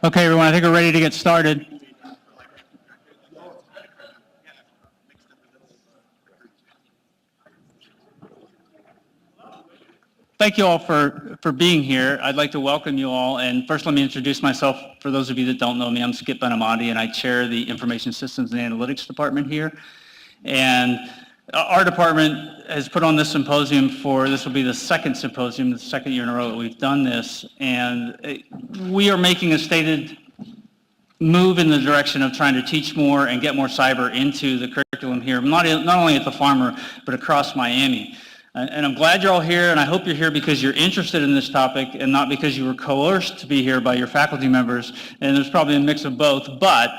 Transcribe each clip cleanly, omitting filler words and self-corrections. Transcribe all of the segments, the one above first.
Okay, everyone, I think we're ready to get started. Thank you all for being here. I'd like to welcome you all. And first, let me introduce myself. For those of you that don't know me, I'm Skip Benamati, and I chair the Information Systems and Analytics Department here. And our department has put on this symposium this will be the second symposium, the second year in a row that we've done this. And we are making a stated move in the direction of trying to teach more and get more cyber into the curriculum here, not only at the Farmer, but across Miami. And I'm glad you're all here, and I hope you're here because you're interested in this topic and not because you were coerced to be here by your faculty members, and there's probably a mix of both, but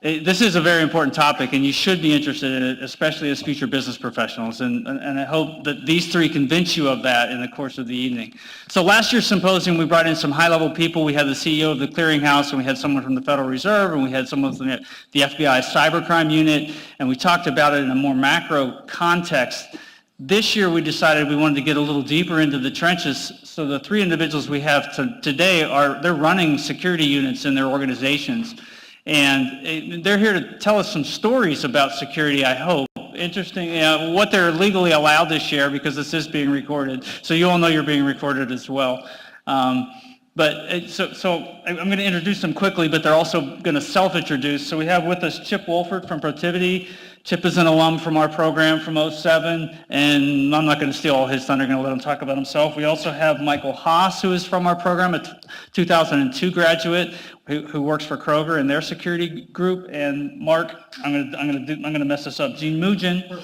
this is a very important topic, and you should be interested in it, especially as future business professionals, and I hope that these three convince you of that in the course of the evening. So last year's symposium, we brought in some high-level people. We had the CEO of the Clearinghouse, and we had someone from the Federal Reserve, and we had someone from the FBI Cybercrime Unit, and we talked about it in a more macro context. This year, we decided we wanted to get a little deeper into the trenches. So the three individuals we have today they're running security units in their organizations. And they're here to tell us some stories about security, I hope. Interesting, what they're legally allowed to share, because this is being recorded. So you all know you're being recorded as well. So I'm going to introduce them quickly, but they're also going to self-introduce. So we have with us Chip Wolford from Protiviti. Chip is an alum from our program from 2007, and I'm not going to steal all his thunder. I'm going to let him talk about himself. We also have Michael Haas, who is from our program, a 2002 graduate who works for Kroger in their security group, and Mark, I'm going to mess this up, Gene Mugin,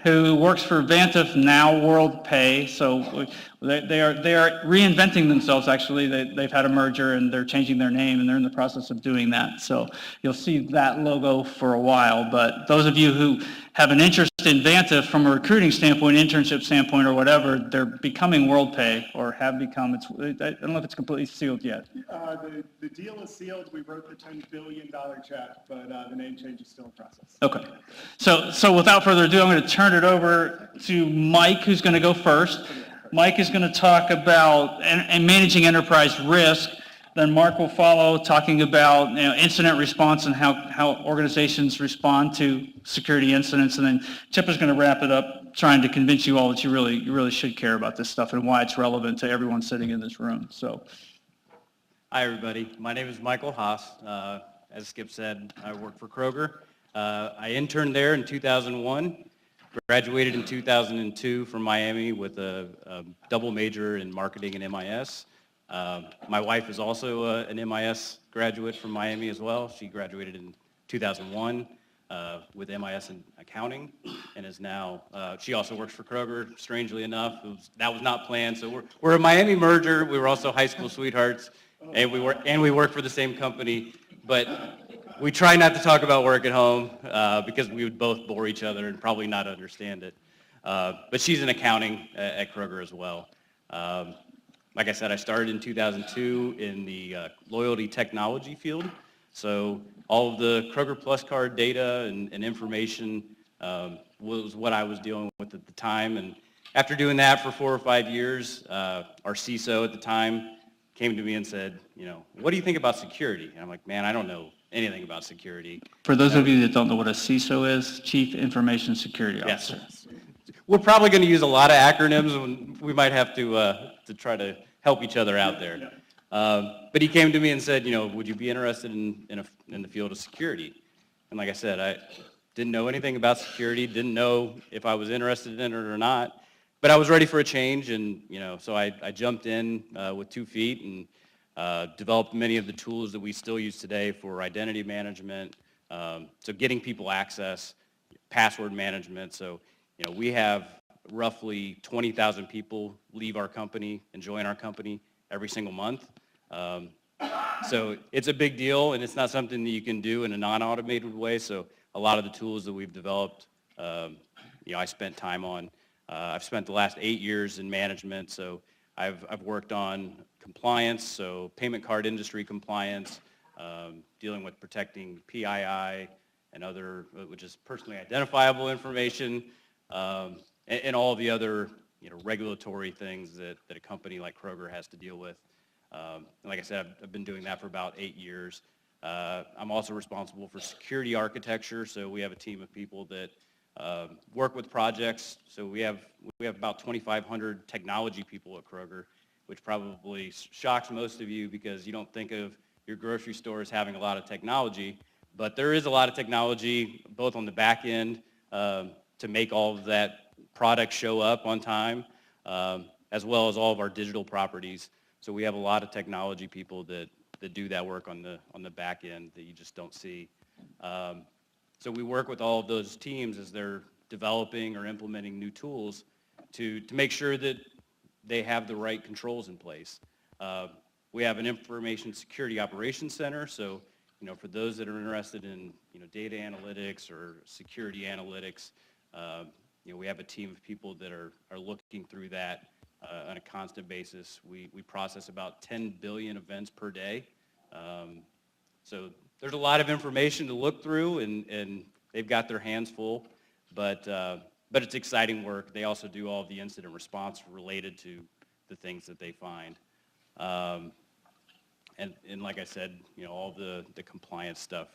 who works for Vantif, now WorldPay. So they are reinventing themselves, actually. They've had a merger and they're changing their name, and they're in the process of doing that. So you'll see that logo for a while. But those of you who have an interest in Vantif from a recruiting standpoint, internship standpoint, or whatever, they're becoming WorldPay, or have become. I don't know if it's completely sealed yet. The deal is sealed. We wrote the $10 billion check, but the name change is still in process. Okay. So without further ado, I'm going to turn it over to Mike, who's going to go first. Mike is going to talk about managing enterprise risk. Then Mark will follow, talking about incident response and how organizations respond to security incidents. And then Chip is going to wrap it up, trying to convince you all that you really should care about this stuff and why it's relevant to everyone sitting in this room. So, hi everybody. My name is Michael Haas. As Skip said, I work for Kroger. I interned there in 2001. Graduated in 2002 from Miami with a double major in marketing and MIS. My wife is also an MIS graduate from Miami as well. She graduated in 2001 with MIS in accounting, and is now, she also works for Kroger, strangely enough. That was not planned. So we're a Miami merger. We were also high school sweethearts, and we work for the same company. But we try not to talk about work at home because we would both bore each other and probably not understand it. But she's in accounting at Kroger as well. Like I said, I started in 2002 in the loyalty technology field. So all of the Kroger Plus card data and information was what I was dealing with at the time. And after doing that for 4 or 5 years, our CISO at the time came to me and said, what do you think about security? And I'm like, man, I don't know anything about security. For those of you that don't know what a CISO is, Chief Information Security Officer. Yes. We're probably going to use a lot of acronyms, and we might have to try to help each other out there. But he came to me and said, would you be interested in the field of security? And like I said, I didn't know anything about security, didn't know if I was interested in it or not, but I was ready for a change, and so I jumped in with 2 feet and developed many of the tools that we still use today for identity management, so getting people access, password management. So, we have roughly 20,000 people leave our company and join our company every single month. So it's a big deal, and it's not something that you can do in a non-automated way. So a lot of the tools that we've developed, I spent time on. I've spent the last 8 years in management, so I've worked on compliance, so payment card industry compliance, dealing with protecting PII and other, which is personally identifiable information, and all the other regulatory things that a company like Kroger has to deal with. And like I said, I've been doing that for about 8 years. I'm also responsible for security architecture, so we have a team of people that work with projects. So we have about 2,500 technology people at Kroger, which probably shocks most of you because you don't think of your grocery store as having a lot of technology, but there is a lot of technology both on the back end to make all of that product show up on time, as well as all of our digital properties. So we have a lot of technology people that do that work on the back end that you just don't see. So we work with all of those teams as they're developing or implementing new tools to make sure that they have the right controls in place. We have an information security operations center, so for those that are interested in data analytics or security analytics, we have a team of people that are looking through that on a constant basis. We process about 10 billion events per day. So there's a lot of information to look through, and they've got their hands full, but it's exciting work. They also do all of the incident response related to the things that they find. And like I said, all the compliance stuff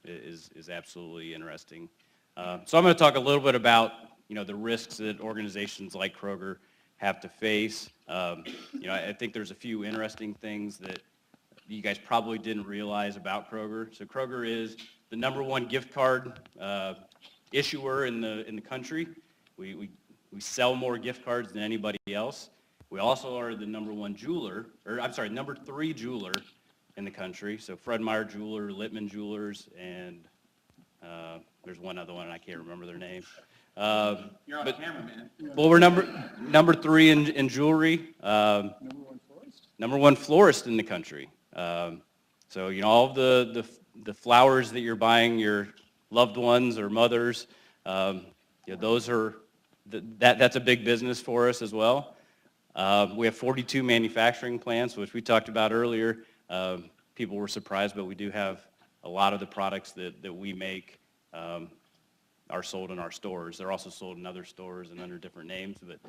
is absolutely interesting. So I'm going to talk a little bit about, the risks that organizations like Kroger have to face. I think there's a few interesting things that you guys probably didn't realize about Kroger. So Kroger is the #1 gift card issuer in the country. We sell more gift cards than anybody else. We also are the #1 jeweler, #3 jeweler in the country. So Fred Meyer Jeweler, Littman Jewelers, and there's one other one, and I can't remember their name. You're on camera, man. Well, we're number 3 in jewelry. #1 florist? #1 florist in the country. So all of the flowers that you're buying your loved ones or mothers, those are that's a big business for us as well. We have 42 manufacturing plants, which we talked about earlier. People were surprised, but we do have a lot of the products that we make are sold in our stores. They're also sold in other stores and under different names, but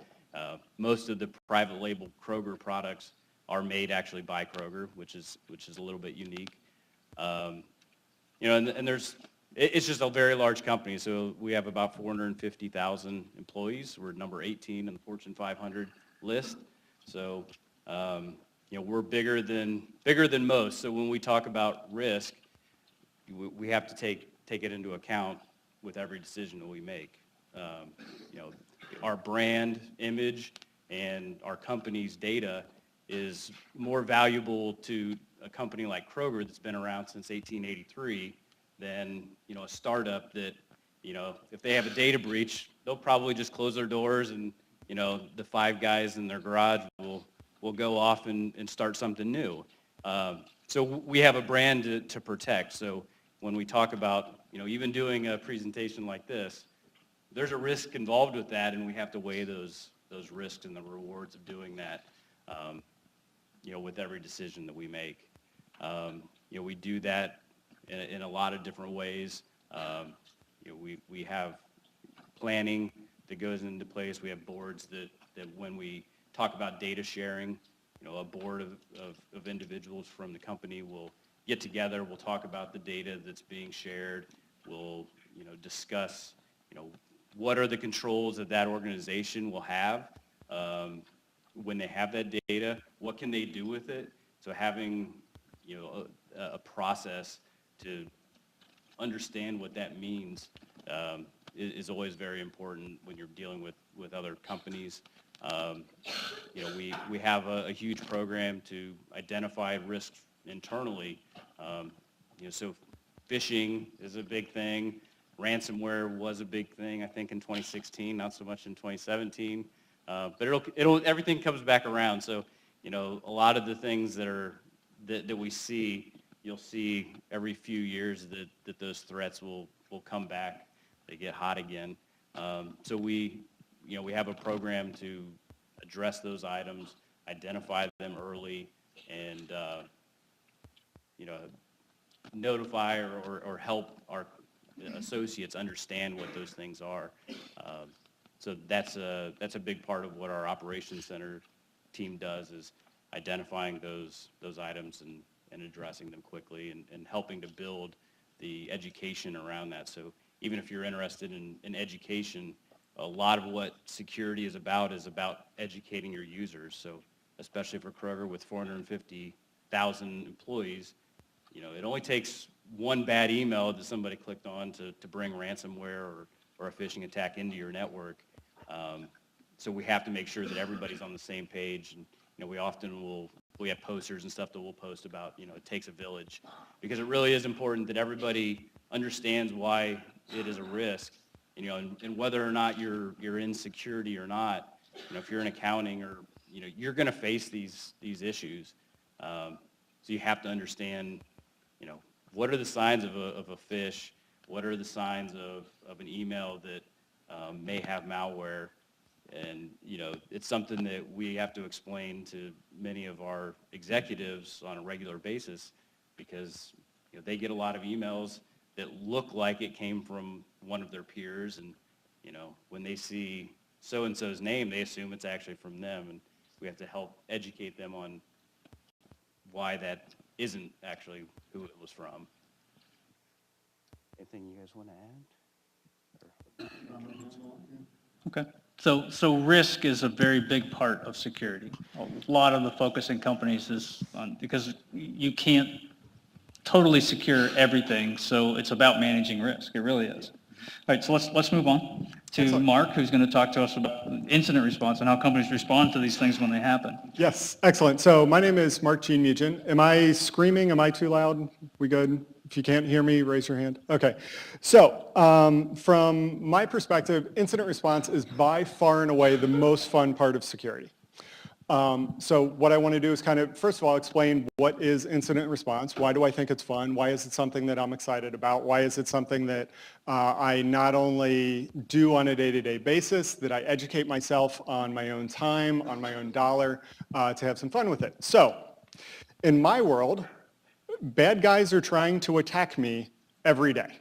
most of the private label Kroger products are made actually by Kroger, which is a little bit unique. And it's just a very large company. So we have about 450,000 employees. We're number 18 in the Fortune 500 list. So we're bigger than most. So when we talk about risk, we have to take it into account with every decision that we make. Our brand image and our company's data is more valuable to a company like Kroger that's been around since 1883 than a startup that if they have a data breach, they'll probably just close their doors and the 5 guys in their garage will go off and start something new. So we have a brand to protect. So when we talk about even doing a presentation like this, there's a risk involved with that, and we have to weigh those risks and the rewards of doing that. With every decision that we make. We do that in a lot of different ways. We have planning that goes into place. We have boards that when we talk about data sharing, a board of individuals from the company will get together. We'll talk about the data that's being shared. We'll discuss what are the controls that organization will have when they have that data, what can they do with it? So having, a process to understand what that means is always very important when you're dealing with other companies. We have a huge program to identify risks internally. So phishing is a big thing. Ransomware was a big thing, I think, in 2016, not so much in 2017. But everything comes back around. So, a lot of the things that we see, you'll see every few years that those threats will come back. They get hot again. So we have a program to address those items, identify them early, and notify or help our associates understand what those things are. So that's a big part of what our operations center team does is identifying those items and addressing them quickly and helping to build the education around that. So even if you're interested in education, a lot of what security is about educating your users. So especially for Kroger with 450,000 employees, it only takes one bad email that somebody clicked on to bring ransomware or a phishing attack into your network. So we have to make sure that everybody's on the same page. And we have posters and stuff that we'll post about, it takes a village, because it really is important that everybody understands why it is a risk, and whether or not you're in security or not. If you're in accounting or, you're going to face these issues. So you have to understand, what are the signs of a phish? What are the signs of an email that may have malware? And, it's something that we have to explain to many of our executives on a regular basis, because, they get a lot of emails that look like it came from one of their peers. And, when they see so-and-so's name, they assume it's actually from them. And we have to help educate them on why that isn't actually who it was from. Anything you guys want to add? Okay. So risk is a very big part of security. A lot of the focus in companies is on, because you can't totally secure everything, so it's about managing risk. It really is. All right, so let's move on to Mark, who's going to talk to us about incident response and how companies respond to these things when they happen. Yes, excellent. So my name is Mark Jean-Mugin. Am I screaming? Am I too loud? We good? If you can't hear me, raise your hand. Okay. So from my perspective, incident response is by far and away the most fun part of security. So what I want to do is kind of, first of all, explain what is incident response. Why do I think it's fun? Why is it something that I'm excited about? Why is it something that I not only do on a day-to-day basis, that I educate myself on my own time, on my own dollar, to have some fun with it? So in my world, bad guys are trying to attack me every day.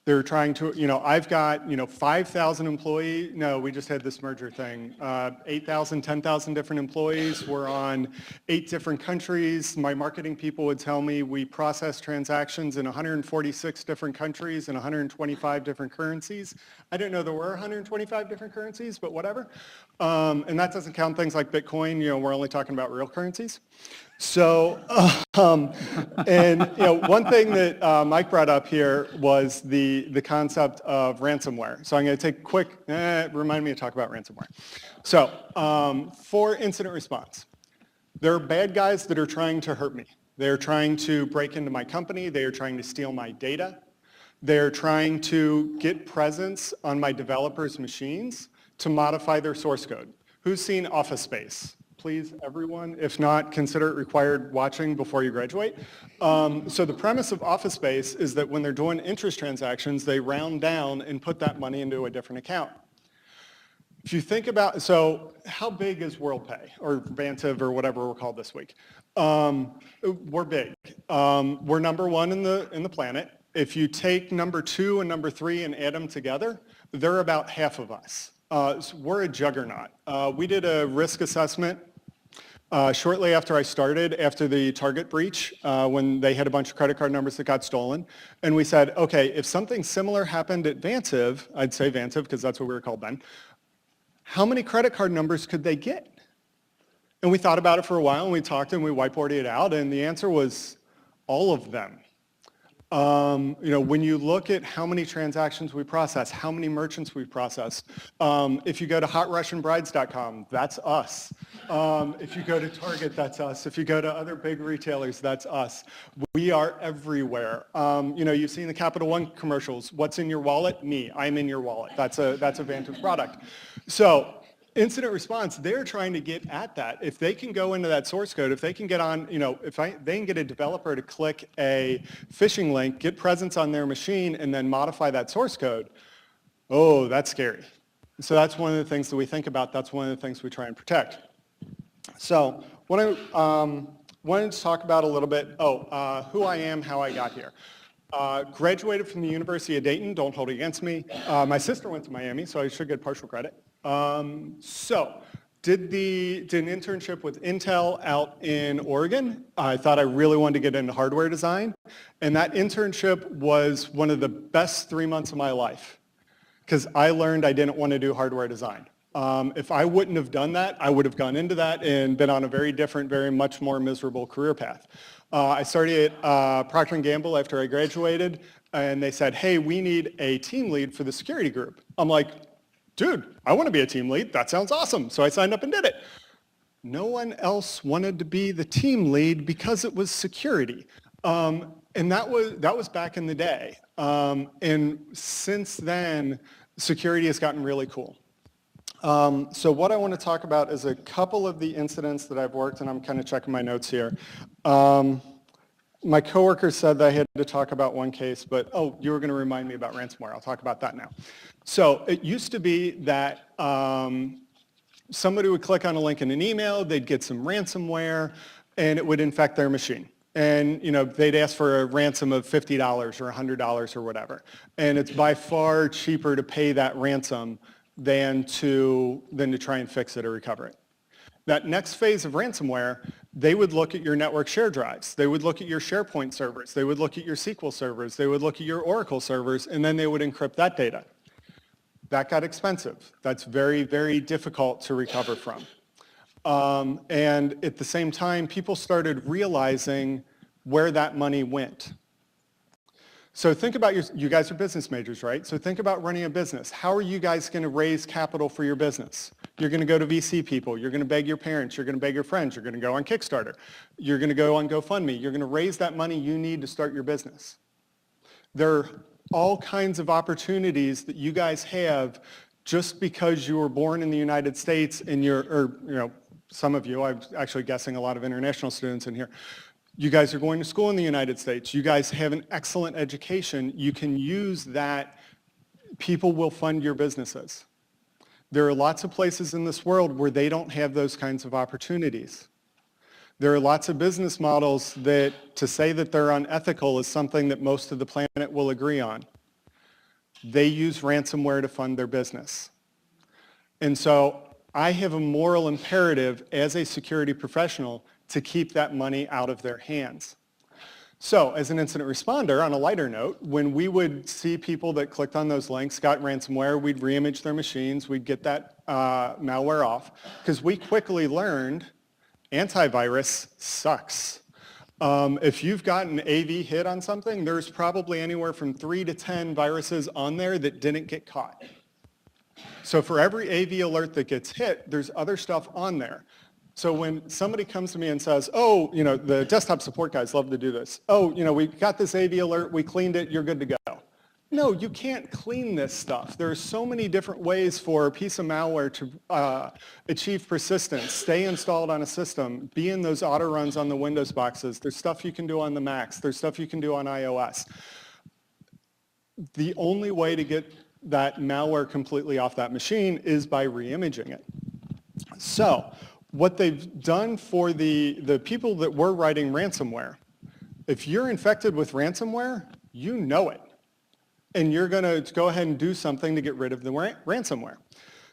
They're trying to, I've got, 5,000 employees. No, we just had this merger thing. 8,000, 10,000 different employees. We're on 8 different countries. My marketing people would tell me we process transactions in 146 different countries and 125 different currencies. I didn't know there were 125 different currencies, but whatever. And that doesn't count things like Bitcoin. We're only talking about real currencies. So, one thing that Mike brought up here was the concept of ransomware. So I'm going to take a quick, remind me to talk about ransomware. So for incident response, there are bad guys that are trying to hurt me. They're trying to break into my company. They are trying to steal my data. They're trying to get presence on my developers' machines to modify their source code. Who's seen Office Space? Please, everyone. If not, consider it required watching before you graduate. So the premise of Office Space is that when they're doing interest transactions, they round down and put that money into a different account. If you think about, so how big is WorldPay or Vantiv or whatever we're called this week? We're big. We're number 1 in the planet. If you take number 2 and number 3 and add them together, they're about half of us. So we're a juggernaut. We did a risk assessment shortly after I started, after the Target breach, when they had a bunch of credit card numbers that got stolen. And we said, okay, if something similar happened at Vantiv, I'd say Vantiv because that's what we were called then, how many credit card numbers could they get? And we thought about it for a while, and we talked and we whiteboarded it out, and the answer was all of them. When you look at how many transactions we process, how many merchants we process, if you go to hotrussianbrides.com, that's us. If you go to Target, that's us. If you go to other big retailers, that's us. We are everywhere. You've seen the Capital One commercials. What's in your wallet? Me. I'm in your wallet. That's a Vantiv product. So incident response, they're trying to get at that. If they can go into that source code, if they can get on, they can get a developer to click a phishing link, get presence on their machine, and then modify that source code, oh, that's scary. So that's one of the things that we think about. That's one of the things we try and protect. So what I wanted to talk about a little bit, who I am, how I got here. Graduated from the University of Dayton, don't hold it against me. My sister went to Miami, so I should get partial credit. So did an internship with Intel out in Oregon. I thought I really wanted to get into hardware design. And that internship was one of the best 3 months of my life because I learned I didn't want to do hardware design. If I wouldn't have done that, I would have gone into that and been on a very different, very much more miserable career path. I started at Procter & Gamble after I graduated, and they said, hey, we need a team lead for the security group. I'm like, dude, I want to be a team lead. That sounds awesome. So I signed up and did it. No one else wanted to be the team lead because it was security. And that was back in the day. And since then, security has gotten really cool. So what I want to talk about is a couple of the incidents that I've worked, and I'm kind of checking my notes here. My coworker said that I had to talk about one case, but you were going to remind me about ransomware. I'll talk about that now. So it used to be that somebody would click on a link in an email, they'd get some ransomware, and it would infect their machine. And they'd ask for a ransom of $50 or $100 or whatever. And it's by far cheaper to pay that ransom than to try and fix it or recover it. That next phase of ransomware, they would look at your network share drives. They would look at your SharePoint servers. They would look at your SQL servers. They would look at your Oracle servers, and then they would encrypt that data. That got expensive. That's very, very difficult to recover from. And at the same time, people started realizing where that money went. So think about you guys are business majors, right? So think about running a business. How are you guys going to raise capital for your business? You're going to go to VC people. You're going to beg your parents. You're going to beg your friends. You're going to go on Kickstarter. You're going to go on GoFundMe. You're going to raise that money you need to start your business. There are all kinds of opportunities that you guys have just because you were born in the United States and some of you, I'm actually guessing a lot of international students in here, you guys are going to school in the United States. You guys have an excellent education. You can use that. People will fund your businesses. There are lots of places in this world where they don't have those kinds of opportunities. There are lots of business models that to say that they're unethical is something that most of the planet will agree on. They use ransomware to fund their business. And so I have a moral imperative as a security professional to keep that money out of their hands. So as an incident responder, on a lighter note, when we would see people that clicked on those links, got ransomware, we'd reimage their machines, we'd get that malware off, because we quickly learned antivirus sucks. If you've got an AV hit on something, there's probably anywhere from 3 to 10 viruses on there that didn't get caught. So for every AV alert that gets hit, there's other stuff on there. So when somebody comes to me and says, the desktop support guys love to do this. We got this AV alert, we cleaned it, you're good to go. No, you can't clean this stuff. There are so many different ways for a piece of malware to achieve persistence, stay installed on a system, be in those auto runs on the Windows boxes. There's stuff you can do on the Macs. There's stuff you can do on iOS. The only way to get that malware completely off that machine is by reimaging it. So what they've done for the people that were writing ransomware, if you're infected with ransomware, you know it. And you're going to go ahead and do something to get rid of the ransomware.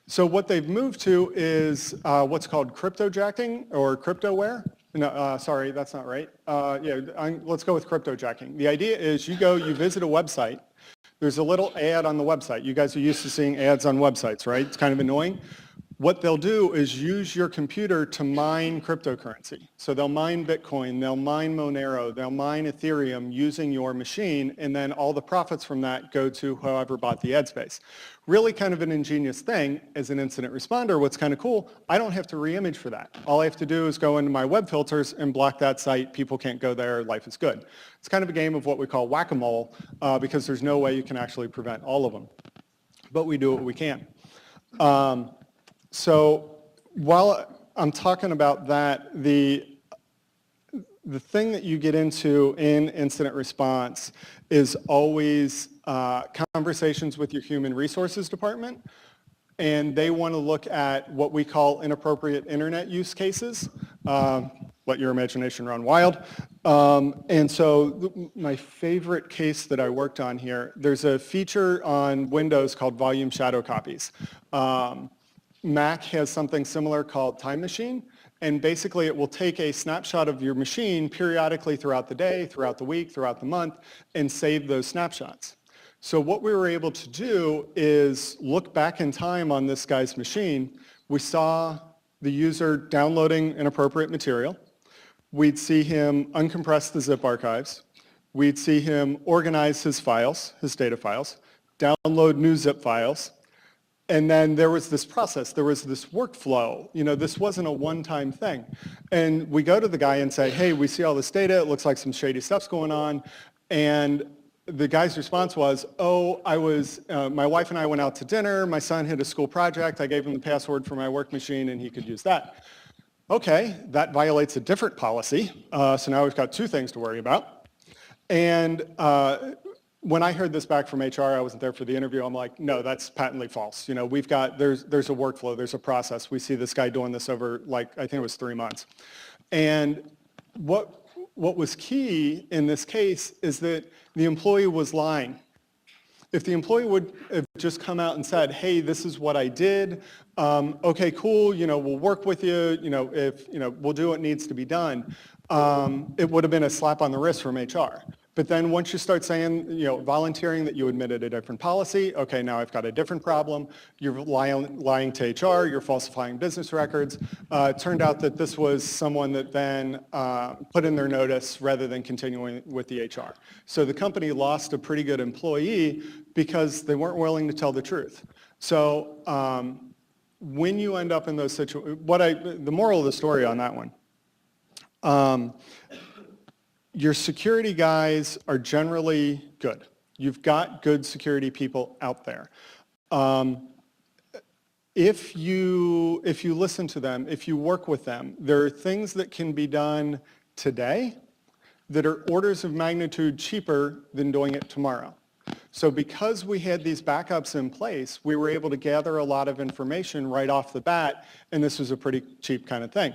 So what they've moved to is what's called cryptojacking or cryptoware. No, sorry, that's not right. Let's go with cryptojacking. The idea is you visit a website. There's a little ad on the website. You guys are used to seeing ads on websites, right? It's kind of annoying. What they'll do is use your computer to mine cryptocurrency. So they'll mine Bitcoin, they'll mine Monero, they'll mine Ethereum using your machine, and then all the profits from that go to whoever bought the ad space. Really kind of an ingenious thing. As an incident responder, what's kind of cool, I don't have to reimage for that. All I have to do is go into my web filters and block that site. People can't go there. Life is good. It's kind of a game of what we call whack-a-mole because there's no way you can actually prevent all of them. But we do what we can. So while I'm talking about that, the thing that you get into in incident response is always conversations with your human resources department, and they want to look at what we call inappropriate internet use cases. Let your imagination run wild. And so my favorite case that I worked on here, there's a feature on Windows called volume shadow copies. Mac has something similar called Time Machine, and basically it will take a snapshot of your machine periodically throughout the day, throughout the week, throughout the month, and save those snapshots. So what we were able to do is look back in time on this guy's machine. We saw the user downloading inappropriate material. We'd see him uncompress the zip archives. We'd see him organize his files, his data files, download new zip files. And then there was this process, there was this workflow. This wasn't a one-time thing. And we go to the guy and say, hey, we see all this data, it looks like some shady stuff's going on. And the guy's response was, my wife and I went out to dinner, my son had a school project, I gave him the password for my work machine and he could use that. Okay, that violates a different policy, so now we've got two things to worry about. And when I heard this back from HR, I wasn't there for the interview, I'm like, no, that's patently false. There's a workflow, there's a process. We see this guy doing this over, I think it was 3 months. And what was key in this case is that the employee was lying. If the employee would have just come out and said, hey, this is what I did, okay, cool, we'll work with you, we'll do what needs to be done, it would have been a slap on the wrist from HR. But then once you start saying, volunteering that you admitted a different policy, okay, now I've got a different problem. You're lying to HR, you're falsifying business records. It turned out that this was someone that then put in their notice rather than continuing with the HR. So the company lost a pretty good employee because they weren't willing to tell the truth. So when you end up in those situations, the moral of the story on that one, your security guys are generally good. You've got good security people out there. If you listen to them, if you work with them, there are things that can be done today that are orders of magnitude cheaper than doing it tomorrow. So because we had these backups in place, we were able to gather a lot of information right off the bat, and this was a pretty cheap kind of thing.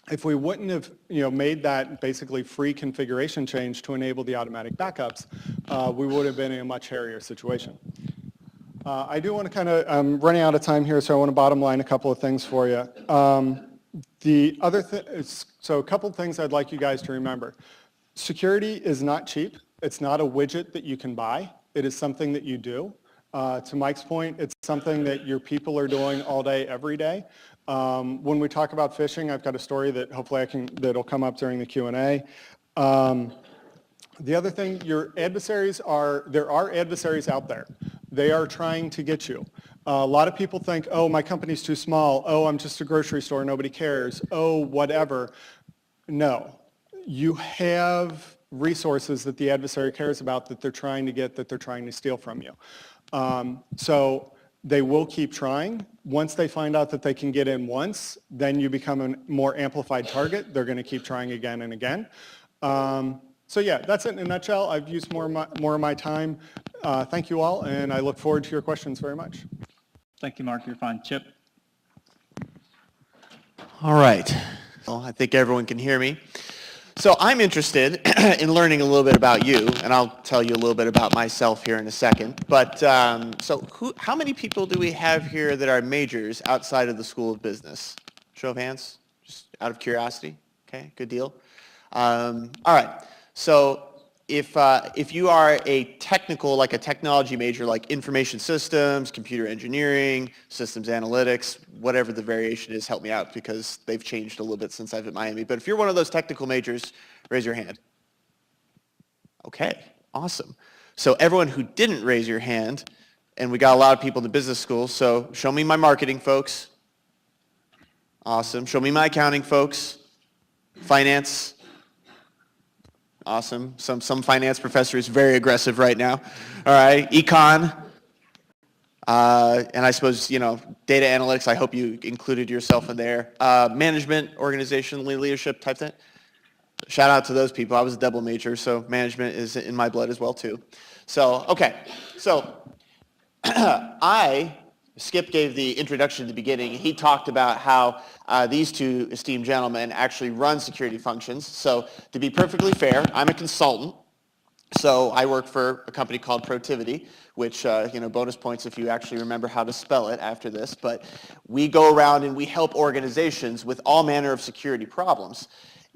If we wouldn't have made that basically free configuration change to enable the automatic backups, we would have been in a much hairier situation. I do want to I'm running out of time here, so I want to bottom line a couple of things for you. The other thing, so a couple of things I'd like you guys to remember. Security is not cheap. It's not a widget that you can buy. It is something that you do. To Mike's point, it's something that your people are doing all day, every day. When we talk about phishing, I've got a story that hopefully that'll come up during the Q&A. The other thing, there are adversaries out there. They are trying to get you. A lot of people think, oh, my company's too small. Oh, I'm just a grocery store, nobody cares. Oh, whatever. No, you have resources that the adversary cares about that they're trying to get, that they're trying to steal from you. So they will keep trying. Once they find out that they can get in once, then you become a more amplified target. They're going to keep trying again and again. So yeah, that's it in a nutshell. I've used more of my time. Thank you all, and I look forward to your questions very much. Thank you, Mark. You're fine. Chip? All right. Well, I think everyone can hear me. So I'm interested in learning a little bit about you, and I'll tell you a little bit about myself here in a second. But how many people do we have here that are majors outside of the School of Business? Show of hands, just out of curiosity. Okay, good deal. All right. So if you are a technical, like a technology major, like information systems, computer engineering, systems analytics, whatever the variation is, help me out because they've changed a little bit since I've been at Miami. But if you're one of those technical majors, raise your hand. Okay, awesome. So everyone who didn't raise your hand, and we got a lot of people in the business school, so show me my marketing folks. Awesome. Show me my accounting folks. Finance. Awesome. Some finance professor is very aggressive right now. All right. Econ. And I suppose, data analytics, I hope you included yourself in there. Management, organization, leadership type thing. Shout out to those people. I was a double major, so management is in my blood as well, too. So, okay. So, Skip gave the introduction at the beginning. He talked about how these two esteemed gentlemen actually run security functions. So to be perfectly fair, I'm a consultant. So I work for a company called Protiviti, which, bonus points if you actually remember how to spell it after this, but we go around and we help organizations with all manner of security problems.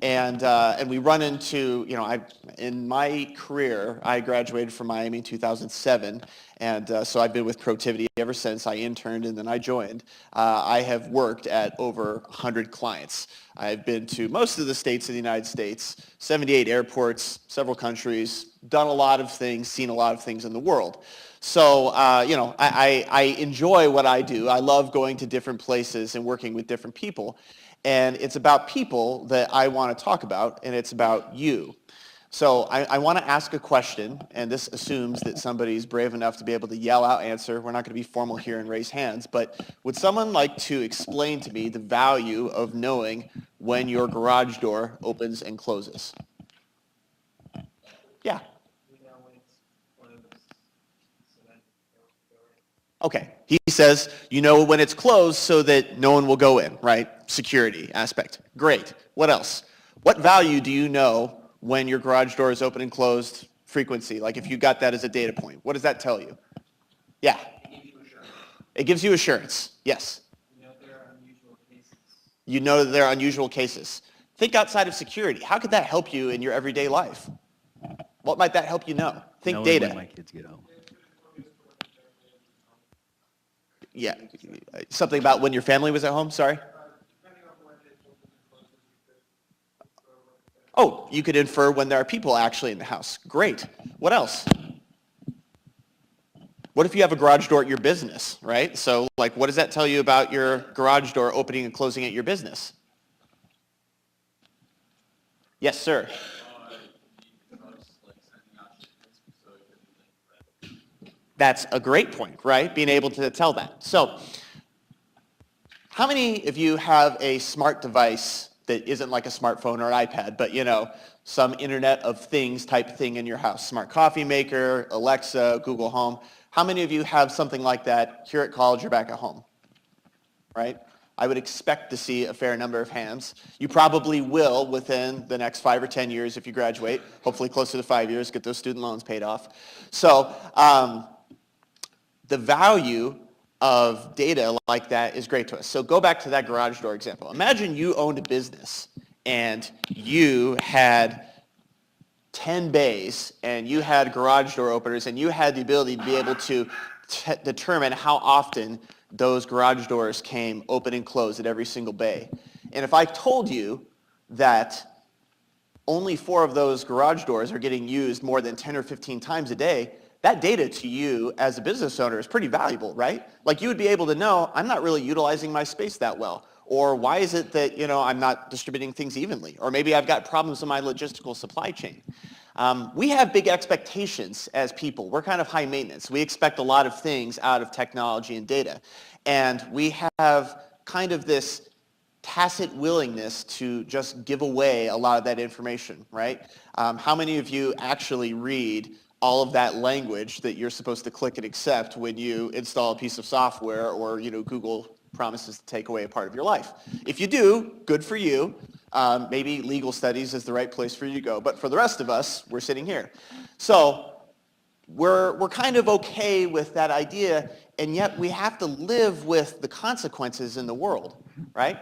And we run into, in my career, I graduated from Miami in 2007, and so I've been with Protiviti ever since. I interned and then I joined. I have worked at over 100 clients. I've been to most of the states in the United States, 78 airports, several countries, done a lot of things, seen a lot of things in the world. So, I enjoy what I do. I love going to different places and working with different people. And it's about people that I want to talk about, and it's about you. So I want to ask a question, and this assumes that somebody's brave enough to be able to yell out answer. We're not going to be formal here and raise hands, but would someone like to explain to me the value of knowing when your garage door opens and closes? Yeah. Okay, he says, you know when it's closed so that no one will go in, right? Security aspect. Great. What else? What value do you know when your garage door is open and closed? Frequency, like if you got that as a data point. What does that tell you? Yeah. It gives you assurance. Yes. You know there are unusual cases. You know that there are unusual cases. Think outside of security. How could that help you in your everyday life? What might that help you know? Think data. When my kids get home. Yeah, something about when your family was at home, sorry? Oh, you could infer when there are people actually in the house. Great. What else? What if you have a garage door at your business, right? So, what does that tell you about your garage door opening and closing at your business? Yes, sir. That's a great point, right? Being able to tell that. So, how many of you have a smart device that isn't like a smartphone or an iPad, but some Internet of Things type thing in your house? Smart coffee maker, Alexa, Google Home. How many of you have something like that here at college or back at home? Right? I would expect to see a fair number of hands. You probably will within the next 5 or 10 years if you graduate, hopefully closer to 5 years, get those student loans paid off. So, the value of data like that is great to us. So go back to that garage door example. Imagine you owned a business and you had 10 bays and you had garage door openers and you had the ability to be able to determine how often those garage doors came open and closed at every single bay. And if I told you that only 4 of those garage doors are getting used more than 10 or 15 times a day, that data to you as a business owner is pretty valuable, right? You would be able to know, I'm not really utilizing my space that well. Or why is it that, I'm not distributing things evenly? Or maybe I've got problems in my logistical supply chain. We have big expectations as people. We're kind of high maintenance. We expect a lot of things out of technology and data. And we have kind of this tacit willingness to just give away a lot of that information, right? How many of you actually read all of that language that you're supposed to click and accept when you install a piece of software or Google promises to take away a part of your life? If you do, good for you. Maybe legal studies is the right place for you to go. But for the rest of us, we're sitting here. So we're kind of okay with that idea, and yet we have to live with the consequences in the world, right?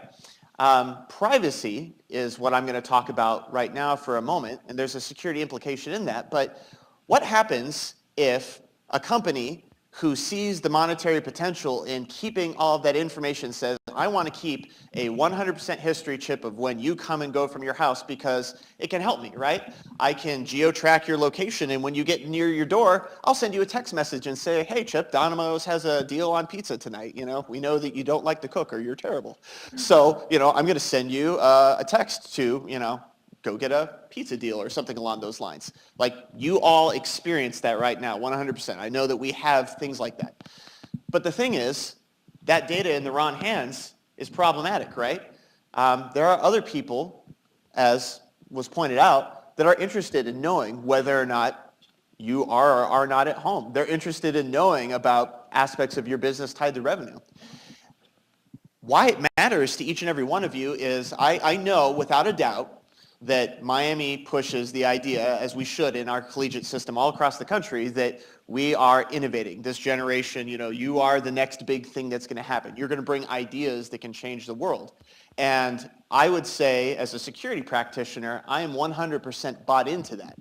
Privacy is what I'm going to talk about right now for a moment, and there's a security implication in that. But what happens if a company who sees the monetary potential in keeping all of that information says, I want to keep a 100% history chip of when you come and go from your house because it can help me, right? I can geo-track your location, and when you get near your door, I'll send you a text message and say, hey, Chip, Domino's has a deal on pizza tonight. We know that you don't like to cook or you're terrible. So, I'm going to send you a text to, go get a pizza deal or something along those lines. You all experience that right now, 100%. I know that we have things like that. But the thing is, that data in the wrong hands is problematic, right? There are other people, as was pointed out, that are interested in knowing whether or not you are or are not at home. They're interested in knowing about aspects of your business tied to revenue. Why it matters to each and every one of you is I know without a doubt that Miami pushes the idea, as we should in our collegiate system all across the country, that we are innovating. This generation, you are the next big thing that's going to happen. You're going to bring ideas that can change the world. And I would say, as a security practitioner, I am 100% bought into that.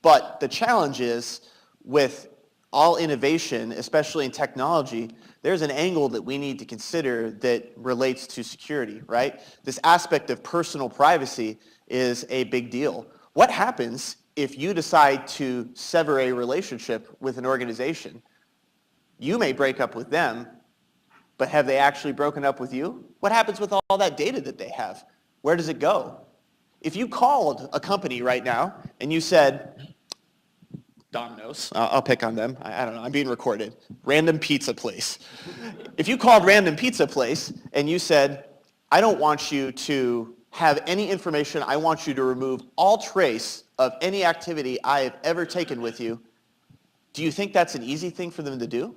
But the challenge is, with all innovation, especially in technology, there's an angle that we need to consider that relates to security, right? This aspect of personal privacy is a big deal. What happens if you decide to sever a relationship with an organization? You may break up with them, but have they actually broken up with you? What happens with all that data that they have? Where does it go? If you called a company right now and you said, Domino's, I'll pick on them, I don't know, I'm being recorded, random pizza place. If you called random pizza place and you said, I don't want you to have any information, I want you to remove all trace of any activity I have ever taken with you, do you think that's an easy thing for them to do?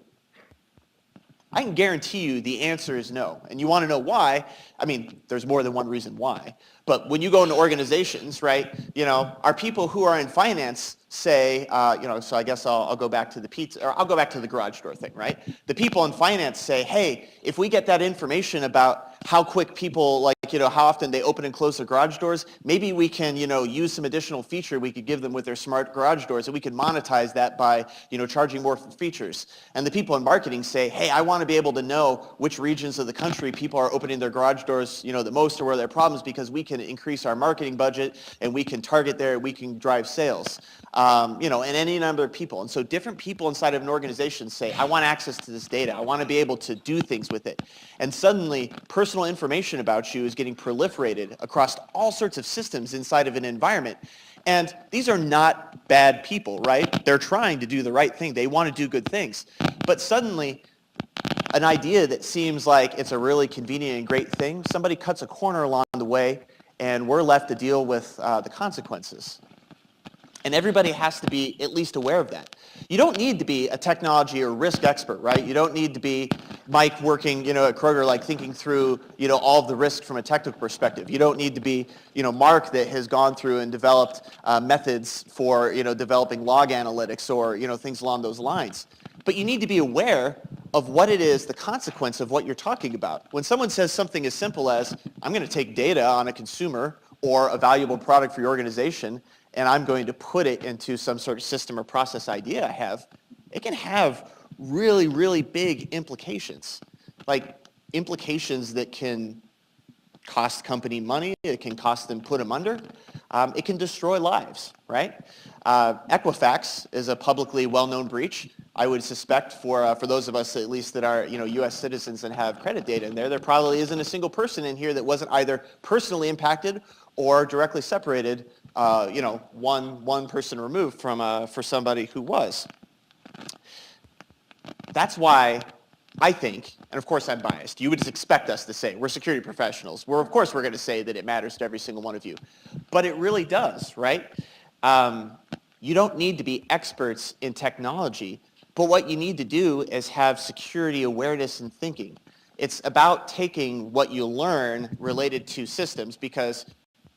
I can guarantee you the answer is no. And you want to know why? I mean, there's more than one reason why. But when you go into organizations, right, our people who are in finance say, so I guess I'll go back to the pizza, or I'll go back to the garage door thing, right? The people in finance say, hey, if we get that information about how quick people, how often they open and close their garage doors, maybe we can, use some additional feature we could give them with their smart garage doors, and we could monetize that by, charging more for features. And the people in marketing say, hey, I want to be able to know which regions of the country people are opening their garage doors, the most, or where there are problems, because we can increase our marketing budget, and we can target there, we can drive sales. And any number of people. And so different people inside of an organization say, I want access to this data. I want to be able to do things with it. And suddenly, personal information about you is getting proliferated across all sorts of systems inside of an environment. And these are not bad people, right? They're trying to do the right thing. They want to do good things. But suddenly, an idea that seems like it's a really convenient and great thing, somebody cuts a corner along the way, and we're left to deal with the consequences. And everybody has to be at least aware of that. You don't need to be a technology or risk expert, right? You don't need to be Mike working, at Kroger, thinking through, all of the risk from a technical perspective. You don't need to be, Mark that has gone through and developed methods for, developing log analytics or, things along those lines. But you need to be aware of what it is, the consequence of what you're talking about. When someone says something as simple as, I'm going to take data on a consumer or a valuable product for your organization, and I'm going to put it into some sort of system or process idea I have, it can have really, really big implications. Implications that can cost company money, it can cost them, put them under, it can destroy lives, right? Equifax is a publicly well-known breach. I would suspect for those of us at least that are U.S. citizens and have credit data in there probably isn't a single person in here that wasn't either personally impacted or directly separated, one person removed from for somebody who was. That's why I think, and of course I'm biased, you would just expect us to say, we're security professionals. Of course we're going to say that it matters to every single one of you. But it really does, right? You don't need to be experts in technology, but what you need to do is have security awareness and thinking. It's about taking what you learn related to systems, because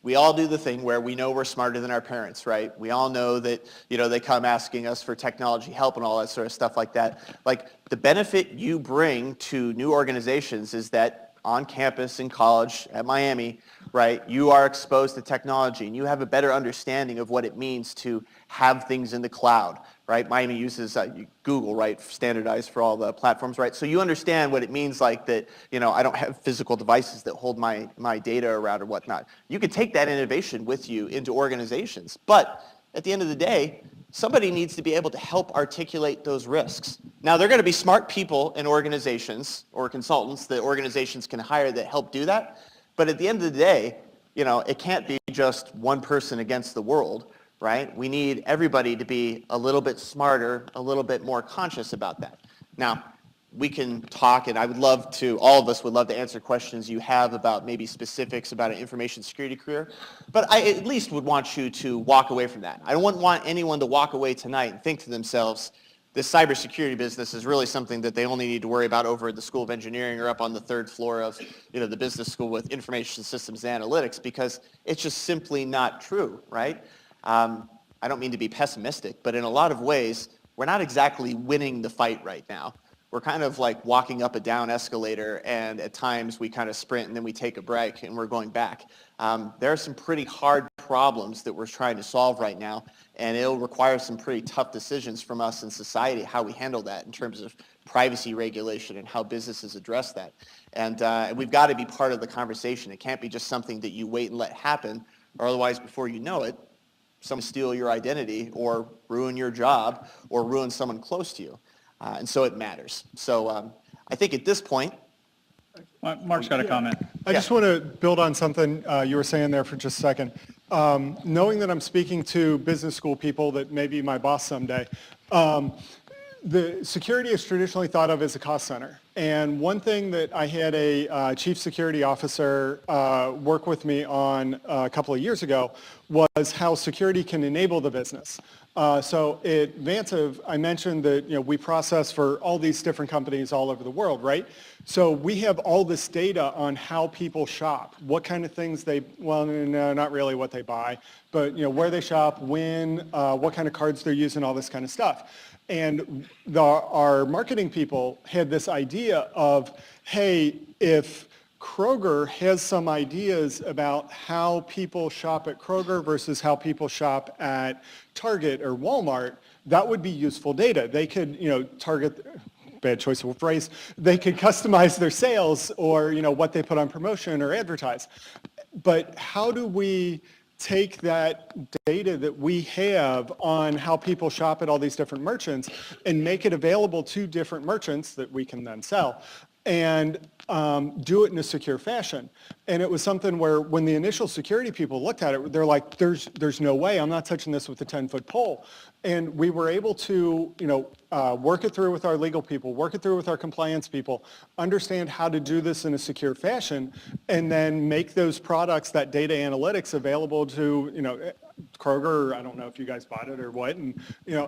we all do the thing where we know we're smarter than our parents, right? We all know that, they come asking us for technology help and all that sort of stuff like that. The benefit you bring to new organizations is that on campus, in college, at Miami, right, you are exposed to technology and you have a better understanding of what it means to have things in the cloud, right? Miami uses Google, right, standardized for all the platforms, right? So you understand what it means that, I don't have physical devices that hold my data around or whatnot. You can take that innovation with you into organizations, but at the end of the day, somebody needs to be able to help articulate those risks. Now, there are going to be smart people in organizations or consultants that organizations can hire that help do that, but at the end of the day, it can't be just one person against the world, right? We need everybody to be a little bit smarter, a little bit more conscious about that. Now, we can talk, and all of us would love to answer questions you have about maybe specifics about an information security career, but I at least would want you to walk away from that. I don't want anyone to walk away tonight and think to themselves, this cybersecurity business is really something that they only need to worry about over at the School of Engineering or up on the third floor of, the business school with information systems and analytics, because it's just simply not true, right? I don't mean to be pessimistic, but in a lot of ways, we're not exactly winning the fight right now. We're kind of like walking up a down escalator, and at times we kind of sprint and then we take a break and we're going back. There are some pretty hard problems that we're trying to solve right now, and it'll require some pretty tough decisions from us in society, how we handle that in terms of privacy regulation and how businesses address that. And we've got to be part of the conversation. It can't be just something that you wait and let happen, or otherwise before you know it, someone steal your identity or ruin your job or ruin someone close to you. And so it matters. So I think at this point, Mark's got a comment. I just want to build on something you were saying there for just a second. Knowing that I'm speaking to business school people that may be my boss someday, the security is traditionally thought of as a cost center. And one thing that I had a chief security officer work with me on a couple of years ago was how security can enable the business. So at Vantiv, I mentioned that we process for all these different companies all over the world, right? So we have all this data on how people shop, what kind of things well, no, not really what they buy, but where they shop, when, what kind of cards they're using, all this kind of stuff. And our marketing people had this idea of, hey, if Kroger has some ideas about how people shop at Kroger versus how people shop at Target or Walmart, that would be useful data. They could, target, bad choice of phrase, they could customize their sales or, what they put on promotion or advertise. But how do we take that data that we have on how people shop at all these different merchants and make it available to different merchants that we can then sell and do it in a secure fashion? And it was something where when the initial security people looked at it, they're like, there's no way, I'm not touching this with a 10-foot pole. And we were able to, work it through with our legal people, work it through with our compliance people, understand how to do this in a secure fashion, and then make those products, that data analytics, available to, Kroger, I don't know if you guys bought it or what, and,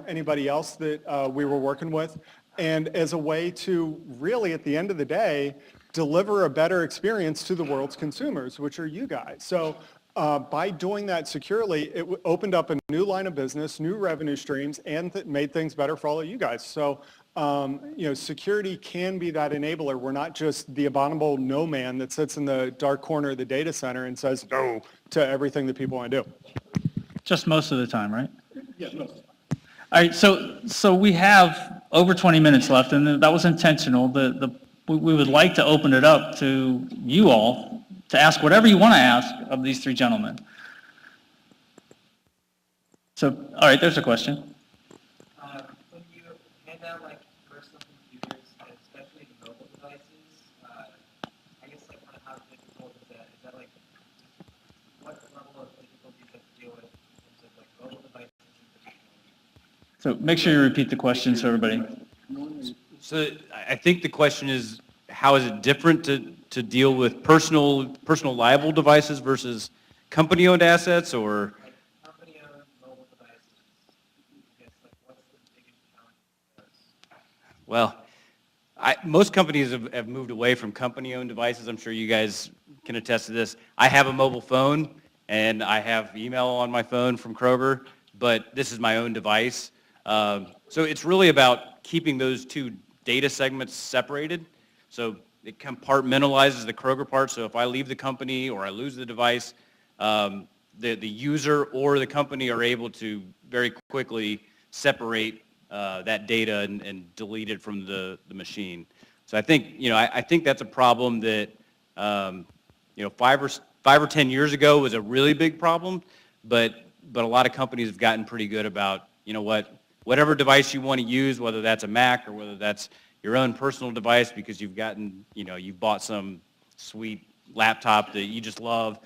anybody else that we were working with. And as a way to really, at the end of the day, deliver a better experience to the world's consumers, which are you guys. So by doing that securely, it opened up a new line of business, new revenue streams, and made things better for all of you guys. So, security can be that enabler. We're not just the abominable no man that sits in the dark corner of the data center and says no to everything that people want to do. Just most of the time, right? Yeah, All right, so we have over 20 minutes left, and that was intentional. We would like to open it up to you all to ask whatever you want to ask of these three gentlemen. So, all right, there's a question. When you hand out personal computers, especially mobile devices, I guess kind of how difficult is that? Is that what level of difficulty you have to deal with in terms of mobile devices? So make sure you repeat the question so everybody. So I think the question is, how is it different to deal with personal liable devices versus company-owned assets, or? Company-owned mobile devices, I guess, what's the biggest challenge? Well, most companies have moved away from company-owned devices. I'm sure you guys can attest to this. I have a mobile phone, and I have email on my phone from Kroger, but this is my own device. So it's really about keeping those two data segments separated. So it compartmentalizes the Kroger part. So if I leave the company or I lose the device, the user or the company are able to very quickly separate that data and delete it from the machine. So I think, I think that's a problem that, 5 or 10 years ago was a really big problem, but a lot of companies have gotten pretty good about, whatever device you want to use, whether that's a Mac or whether that's your own personal device because you've gotten, you've bought some sweet laptop that you just love.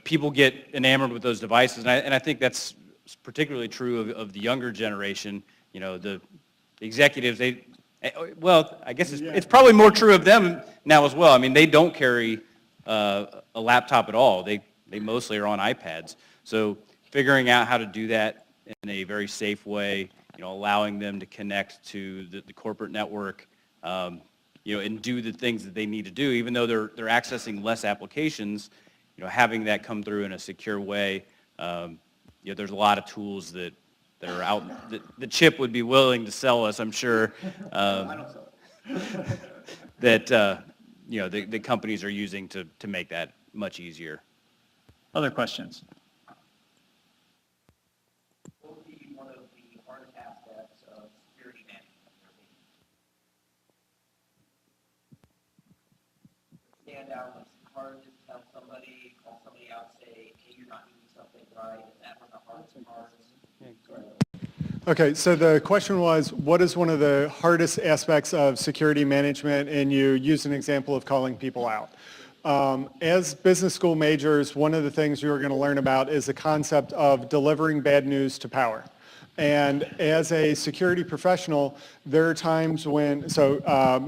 People get enamored with those devices, and I think that's particularly true of the younger generation. The executives, I guess it's probably more true of them now as well. I mean, they don't carry a laptop at all. They mostly are on iPads. So figuring out how to do that in a very safe way allowing them to connect to the corporate network, and do the things that they need to do, even though they're accessing less applications, having that come through in a secure way. There's a lot of tools that are out that the chip would be willing to sell us, I'm sure. That the companies are using to make that much easier. Other questions? What would be one of the hardest aspects of security management in your opinion? Stand out, what's hard to tell somebody, call somebody out, say, hey, you're not doing something right, and that was the hardest part. Okay, so the question was, what is one of the hardest aspects of security management? And you used an example of calling people out. As business school majors, one of the things you're going to learn about is the concept of delivering bad news to power. And as a security professional, there are times when,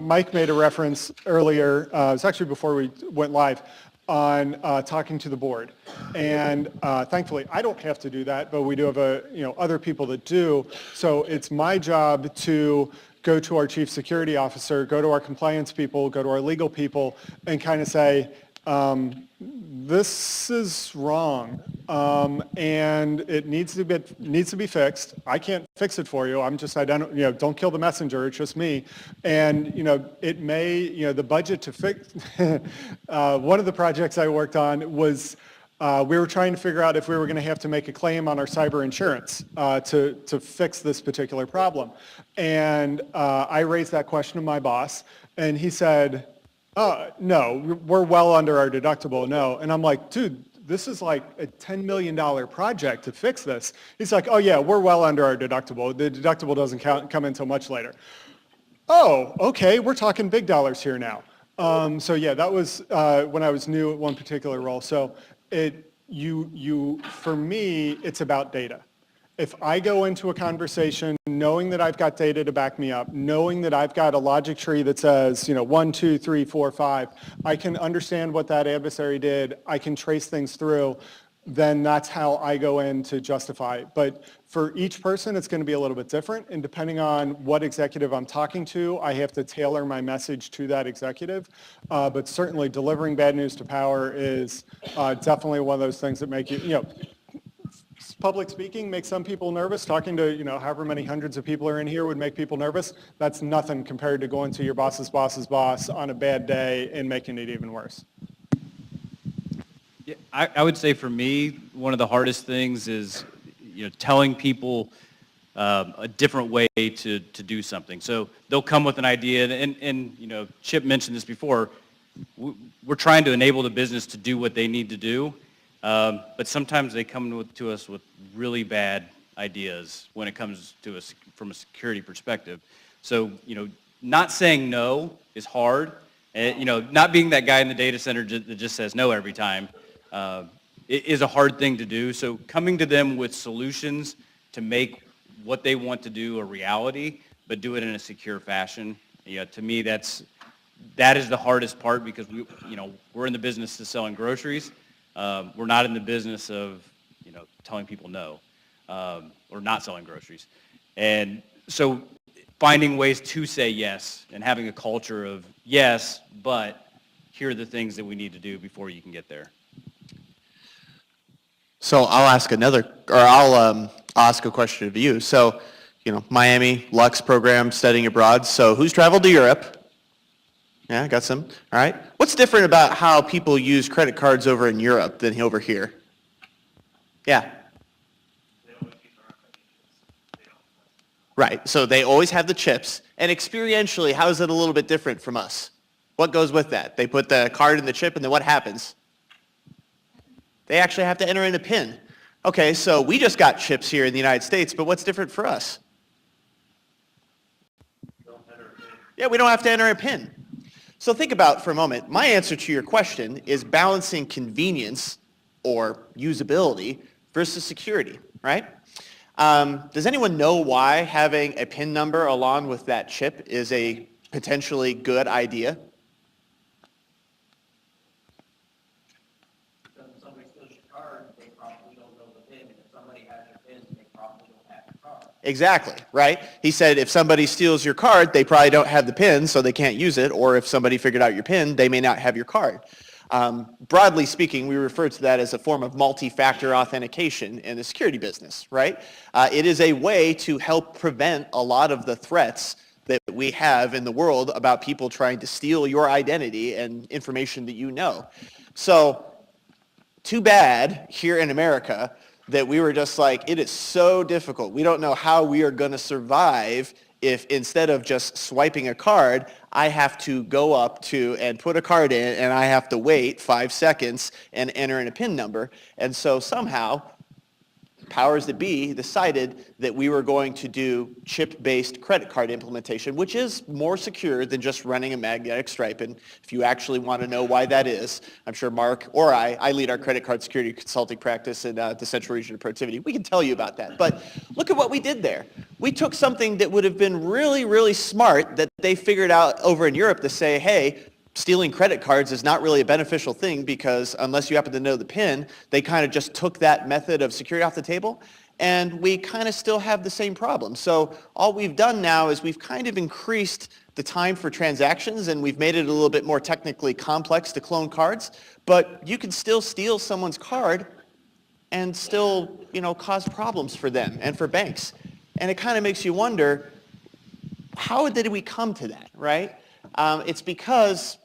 Mike made a reference earlier, it's actually before we went live, on talking to the board. And thankfully, I don't have to do that, but we do have other people that do. So it's my job to go to our chief security officer, go to our compliance people, go to our legal people, and kind of say, this is wrong, and it needs to be fixed. I can't fix it for you. I'm just don't kill the messenger. It's just me. And it may the budget to fix. One of the projects I worked on was we were trying to figure out if we were going to have to make a claim on our cyber insurance to fix this particular problem. And I raised that question to my boss, and he said, no, we're well under our deductible, no. And I'm like, dude, this is like a $10 million project to fix this. He's like, oh yeah, we're well under our deductible. The deductible doesn't come in until much later. Oh, okay, we're talking big dollars here now. So yeah, that was when I was new at one particular role. So for me, it's about data. If I go into a conversation knowing that I've got data to back me up, knowing that I've got a logic tree that says, 1, 2, 3, 4, 5, I can understand what that adversary did, I can trace things through, then that's how I go in to justify. But for each person, it's going to be a little bit different. And depending on what executive I'm talking to, I have to tailor my message to that executive. But certainly delivering bad news to power is definitely one of those things that make public speaking makes some people nervous. Talking to, however many hundreds of people are in here would make people nervous. That's nothing compared to going to your boss's boss's boss on a bad day and making it even worse. Yeah, I would say for me, one of the hardest things is, telling people a different way to do something. So they'll come with an idea, and Chip mentioned this before, we're trying to enable the business to do what they need to do. But sometimes they come to us with really bad ideas when it comes to us from a security perspective. So, not saying no is hard. Not being that guy in the data center that just says no every time it is a hard thing to do. So coming to them with solutions to make what they want to do a reality, but do it in a secure fashion, to me that is the hardest part, because we're in the business of selling groceries. We're not in the business of, telling people no, or not selling groceries. And so finding ways to say yes and having a culture of yes, but here are the things that we need to do before you can get there. So I'll ask a question of you. So, Miami, Lux program, studying abroad. So who's traveled to Europe? Yeah, got some. All right. What's different about how people use credit cards over in Europe than over here? Yeah. Right. So they always have the chips. And experientially, how is it a little bit different from us? What goes with that? They put the card in the chip, and then what happens? They actually have to enter in a PIN. Okay, so we just got chips here in the United States, but what's different for us? Yeah, we don't have to enter a PIN. So think about for a moment, my answer to your question is balancing convenience or usability versus security, right? Does anyone know why having a PIN number along with that chip is a potentially good idea? Because if somebody steals your card, they probably don't know the PIN. And if somebody has your PIN, they probably don't have your card. Exactly, right? He said if somebody steals your card, they probably don't have the PIN, so they can't use it, or if somebody figured out your PIN, they may not have your card. Broadly speaking, we refer to that as a form of multi-factor authentication in the security business, right? It is a way to help prevent a lot of the threats that we have in the world about people trying to steal your identity and information that you know. So, too bad here in America that we were just like, it is so difficult. We don't know how we are going to survive if instead of just swiping a card, I have to go up to and put a card in and I have to wait 5 seconds and enter in a PIN number. And so somehow, powers that be decided that we were going to do chip-based credit card implementation, which is more secure than just running a magnetic stripe. And if you actually want to know why that is, I'm sure Mark or I lead our credit card security consulting practice in the Central Region of Protiviti. We can tell you about that. But look at what we did there. We took something that would have been really, really smart that they figured out over in Europe to say, hey, stealing credit cards is not really a beneficial thing because unless you happen to know the PIN, they kind of just took that method of security off the table, and we kind of still have the same problem. So all we've done now is we've kind of increased the time for transactions, and we've made it a little bit more technically complex to clone cards, but you can still steal someone's card and still, cause problems for them and for banks. And it kind of makes you wonder, how did we come to that, right? It's because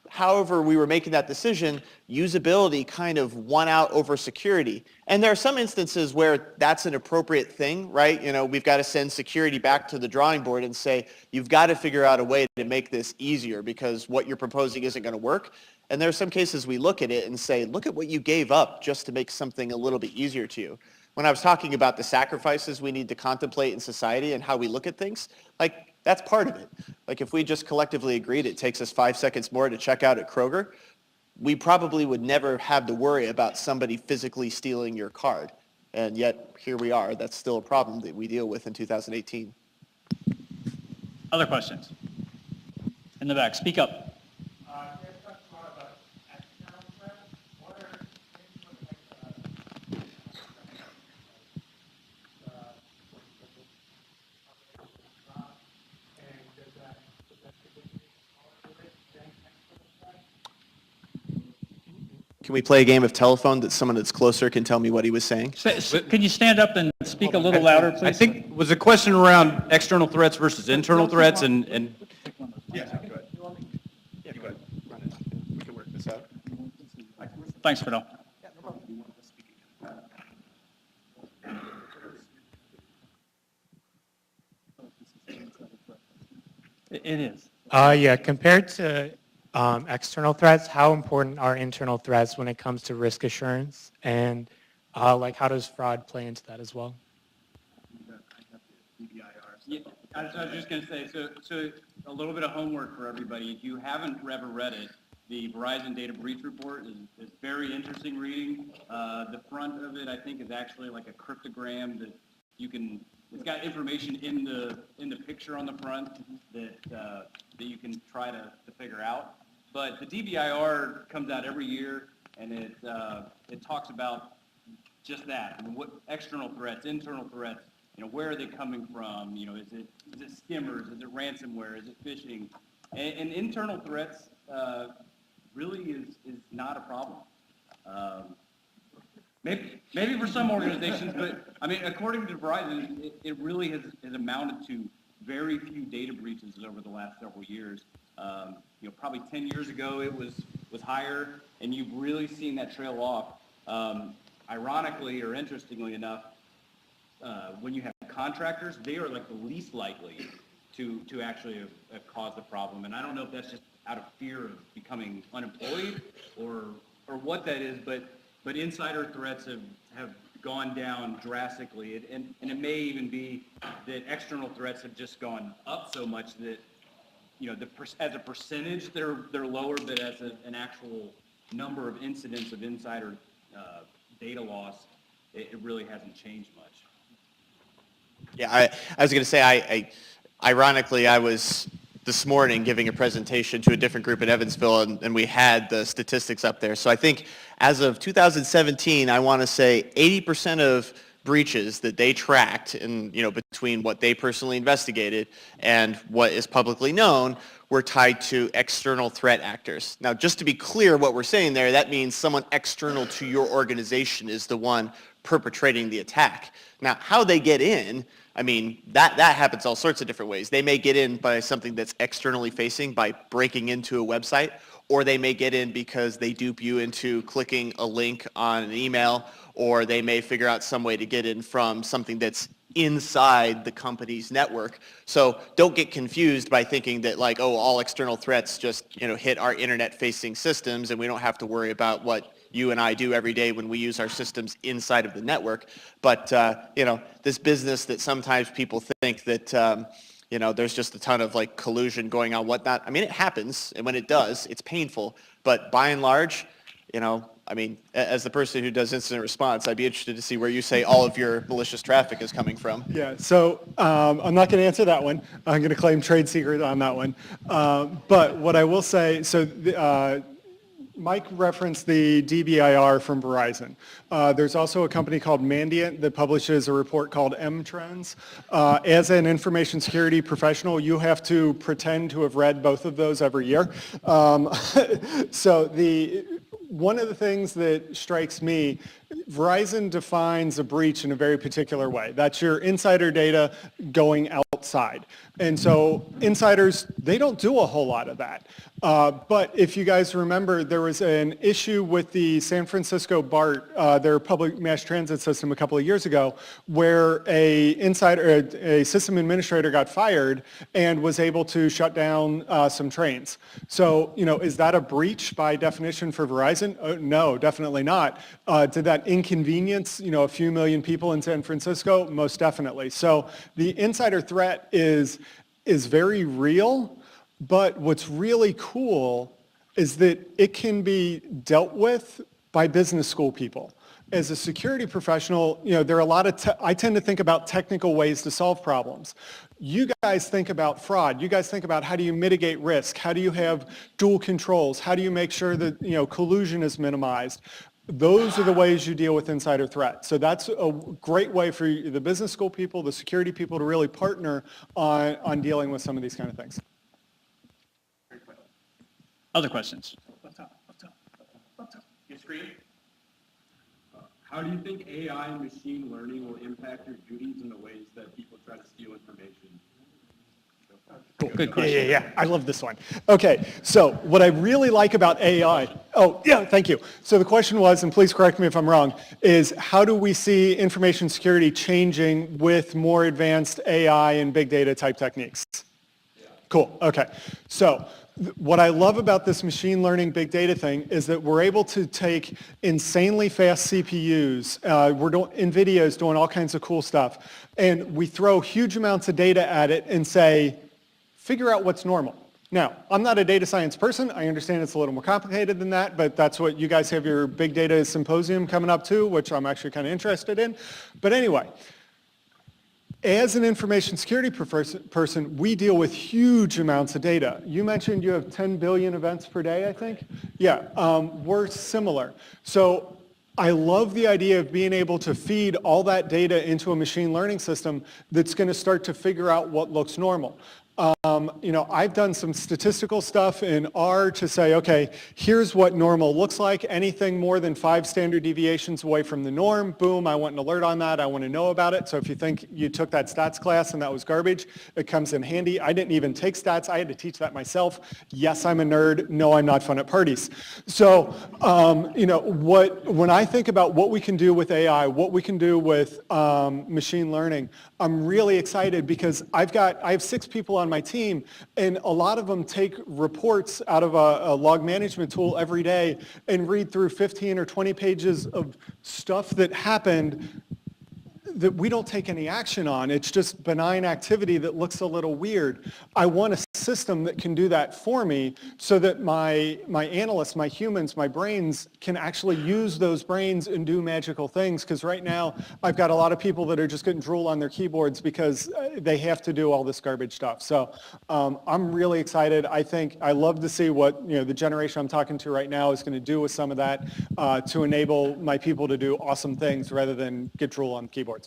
however we were making that decision, usability kind of won out over security. And there are some instances where that's an appropriate thing, right? We've got to send security back to the drawing board and say, you've got to figure out a way to make this easier because what you're proposing isn't going to work. And there are some cases we look at it and say, look at what you gave up just to make something a little bit easier to you. When I was talking about the sacrifices we need to contemplate in society and how we look at things, that's part of it. If we just collectively agreed it takes us 5 seconds more to check out at Kroger, we probably would never have to worry about somebody physically stealing your card. And yet, here we are. That's still a problem that we deal with in 2018. Other questions? In the back, speak up. Can we play a game of telephone that someone that's closer can tell me what he was saying? Could you stand up and speak a little louder, please? I think was a question around external threats versus internal threats, and Yeah, go ahead. Yeah, go ahead. Run it. We can work this out. Thanks, Fidel. It is. Yeah, compared to external threats, how important are internal threats when it comes to risk assurance? And how does fraud play into that as well? Yeah, I was just going to say, so a little bit of homework for everybody. If you haven't ever read it, the Verizon Data Breach Report is very interesting reading. The front of it, I think, is actually like a cryptogram that you can. It's got information in the picture on the front that you can try to figure out. But the DBIR comes out every year, and it talks about just that. I mean, what external threats, internal threats. Where are they coming from? Is it skimmers? Is it ransomware? Is it phishing? And internal threats really is not a problem. Maybe for some organizations, but I mean, according to Verizon, it really has amounted to very few data breaches over the last several years. Probably 10 years ago it was higher, and you've really seen that trail off. Ironically or interestingly enough, when you have contractors, they are like the least likely to actually have caused the problem. And I don't know if that's just out of fear of becoming unemployed or what that is, but insider threats have gone down drastically. And it may even be that external threats have just gone up so much that, as a percentage, they're lower, but as an actual number of incidents of insider data loss, it really hasn't changed much. Yeah, I was going to say, ironically, I was this morning giving a presentation to a different group in Evansville, and we had the statistics up there. So I think as of 2017, I want to say 80% of breaches that they tracked and, between what they personally investigated and what is publicly known were tied to external threat actors. Now, just to be clear what we're saying there, that means someone external to your organization is the one perpetrating the attack. Now, how they get in, that happens all sorts of different ways. They may get in by something that's externally facing, by breaking into a website, or they may get in because they dupe you into clicking a link on an email, or they may figure out some way to get in from something that's inside the company's network. So don't get confused by thinking that all external threats just, hit our internet-facing systems and we don't have to worry about what you and I do every day when we use our systems inside of the network. But, this business that sometimes people think that, there's just a ton of collusion going on, whatnot. It happens, and when it does, it's painful. But by and large, as the person who does incident response, I'd be interested to see where you say all of your malicious traffic is coming from. Yeah, so I'm not going to answer that one. I'm going to claim trade secret on that one. But what I will say, Mike referenced the DBIR from Verizon. There's also a company called Mandiant that publishes a report called M-Trends. As an information security professional, you have to pretend to have read both of those every year. One of the things that strikes me, Verizon defines a breach in a very particular way. That's your insider data going outside. And so insiders, they don't do a whole lot of that. But if you guys remember, there was an issue with the San Francisco BART, their public mass transit system a couple of years ago, where a system administrator got fired and was able to shut down some trains. So, is that a breach by definition for Verizon? No, definitely not. Did that inconvenience, a few million people in San Francisco? Most definitely. So the insider threat is very real, but what's really cool is that it can be dealt with by business school people. As a security professional, there are a lot of, I tend to think about technical ways to solve problems. You guys think about fraud. You guys think about how do you mitigate risk? How do you have dual controls? How do you make sure that, collusion is minimized? Those are the ways you deal with insider threat. So that's a great way for the business school people, the security people to really partner on dealing with some of these kind of things. Other questions? Your screen? How do you think AI and machine learning will impact your duties in the ways that people try to steal information? Cool. Good question. Yeah. I love this one. Okay, so what I really like about AI, thank you. So the question was, and please correct me if I'm wrong, is how do we see information security changing with more advanced AI and big data type techniques? Cool, okay. So what I love about this machine learning big data thing is that we're able to take insanely fast CPUs. NVIDIA is doing all kinds of cool stuff. And we throw huge amounts of data at it and say, figure out what's normal. Now, I'm not a data science person. I understand it's a little more complicated than that, but that's what you guys have your big data symposium coming up too, which I'm actually kind of interested in. But anyway, as an information security person, we deal with huge amounts of data. You mentioned you have 10 billion events per day, I think? Yeah, we're similar. So I love the idea of being able to feed all that data into a machine learning system that's going to start to figure out what looks normal. I've done some statistical stuff in R to say, okay, here's what normal looks like. Anything more than 5 standard deviations away from the norm, boom, I want an alert on that. I want to know about it. So if you think you took that stats class and that was garbage, it comes in handy. I didn't even take stats. I had to teach that myself. Yes, I'm a nerd. No, I'm not fun at parties. So, when I think about what we can do with AI, what we can do with machine learning, I'm really excited because I have 6 people on my team, and a lot of them take reports out of a log management tool every day and read through 15 or 20 pages of stuff that happened that we don't take any action on. It's just benign activity that looks a little weird. I want a system that can do that for me so that my analysts, my humans, my brains can actually use those brains and do magical things. Because right now, I've got a lot of people that are just getting drool on their keyboards because they have to do all this garbage stuff. So I'm really excited. I love to see what the generation I'm talking to right now is going to do with some of that to enable my people to do awesome things rather than get drool on keyboards.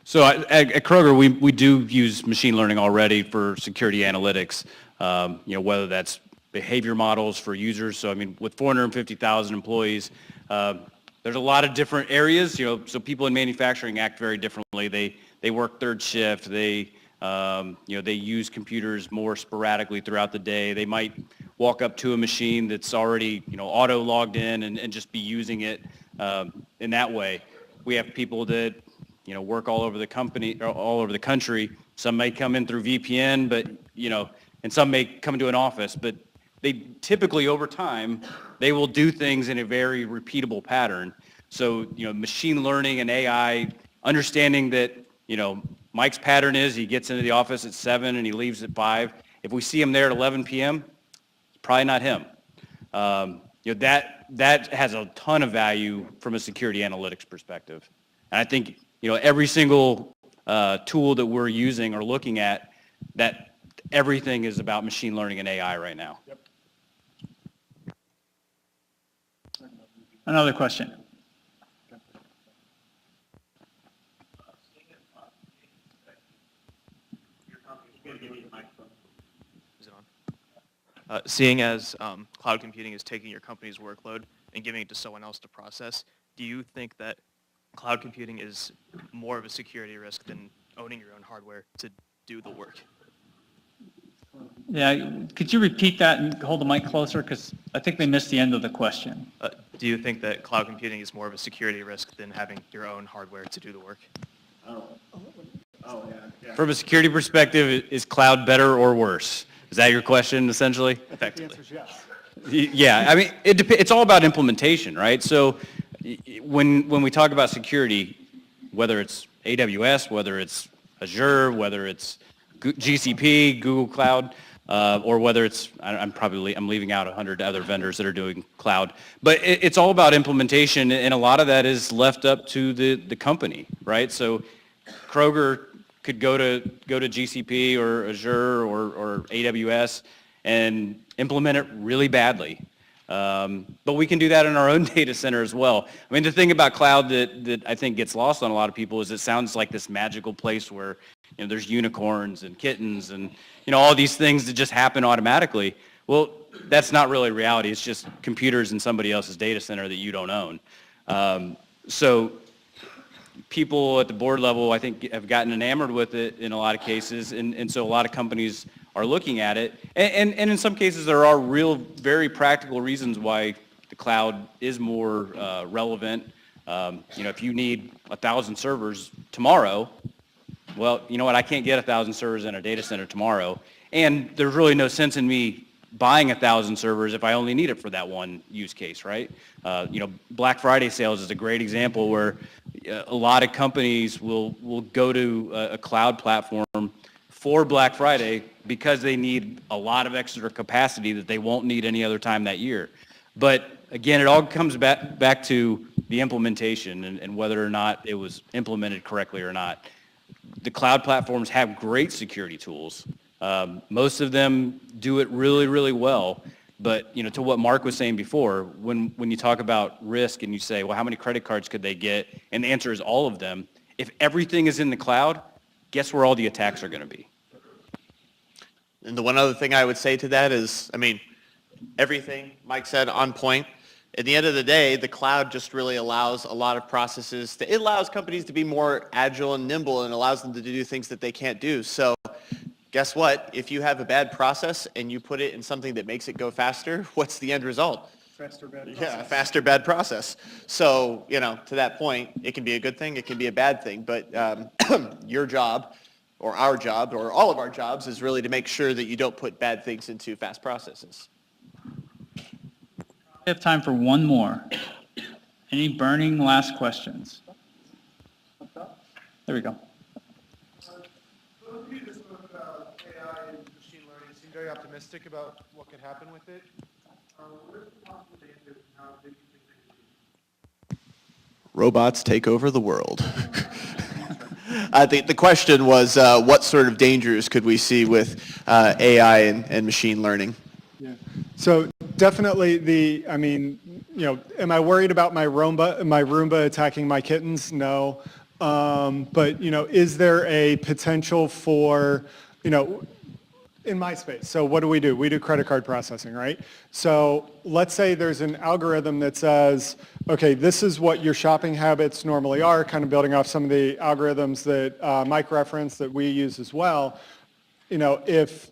So at Kroger, we do use machine learning already for security analytics, whether that's behavior models for users. So, I mean, with 450,000 employees, there's a lot of different areas, so people in manufacturing act very differently. They work third shift. They use computers more sporadically throughout the day. They might walk up to a machine that's already, auto logged in and just be using it in that way. We have people that work all over the company, or all over the country. Some may come in through VPN, but, and some may come into an office, but they typically over time, they will do things in a very repeatable pattern. So, machine learning and AI, understanding that, Mike's pattern is he gets into the office at 7 and he leaves at 5. If we see him there at 11 p.m., it's probably not him. That has a ton of value from a security analytics perspective. And I think, every single tool that we're using or looking at, that everything is about machine learning and AI right now. Yep. Another question. Seeing as cloud computing is taking your company's workload and giving it to someone else to process, do you think that cloud computing is more of a security risk than owning your own hardware to do the work? Yeah, could you repeat that and hold the mic closer? Because I think they missed the end of the question. Do you think that cloud computing is more of a security risk than having your own hardware to do the work? From a security perspective, is cloud better or worse? Is that your question, essentially? The Effectively. answer is yes. Yeah, I mean, it's all about implementation, right? So when we talk about security, whether it's AWS, whether it's Azure, whether it's GCP, Google Cloud, or whether it's, I'm leaving out 100 other vendors that are doing cloud, but it's all about implementation, and a lot of that is left up to the company, right? So Kroger could go to GCP or Azure or AWS and implement it really badly. But we can do that in our own data center as well. I mean, the thing about cloud that I think gets lost on a lot of people is it sounds like this magical place where there's unicorns and kittens and all these things that just happen automatically. Well, that's not really reality. It's just computers in somebody else's data center that you don't own. So people at the board level, I think, have gotten enamored with it in a lot of cases, and so a lot of companies are looking at it. And in some cases, there are real, very practical reasons why the cloud is more relevant. If you need 1,000 servers tomorrow, well, you know what? I can't get 1,000 servers in a data center tomorrow, and there's really no sense in me buying 1,000 servers if I only need it for that one use case, right? Black Friday sales is a great example where a lot of companies will go to a cloud platform for Black Friday because they need a lot of extra capacity that they won't need any other time that year. But again, it all comes back to the implementation and whether or not it was implemented correctly or not. The cloud platforms have great security tools. Most of them do it really, really well. But to what Mark was saying before, when you talk about risk and you say, well, how many credit cards could they get? And the answer is all of them. If everything is in the cloud, guess where all the attacks are going to be? And the one other thing I would say to that is, everything Mike said on point. At the end of the day, the cloud just really allows a lot of processes. It allows companies to be more agile and nimble and allows them to do things that they can't do. So guess what? If you have a bad process and you put it in something that makes it go faster, what's the end result? Faster, bad process. Yeah, a faster, bad process. So, to that point, it can be a good thing, it can be a bad thing, but your job or our job or all of our jobs is really to make sure that you don't put bad things into fast processes. We have time for one more. Any burning last questions? There we go. Both of you just spoke about AI and machine learning. Seem very optimistic about what could happen with it. Where's the possible danger and how big do you think they could be? Robots take over the world. I think the question was, what sort of dangers could we see with AI and machine learning? Yeah. So definitely am I worried about my Roomba attacking my kittens? No. But, is there a potential for, in my space? So what do? We do credit card processing, right? So let's say there's an algorithm that says, okay, this is what your shopping habits normally are, kind of building off some of the algorithms that Mike referenced that we use as well. If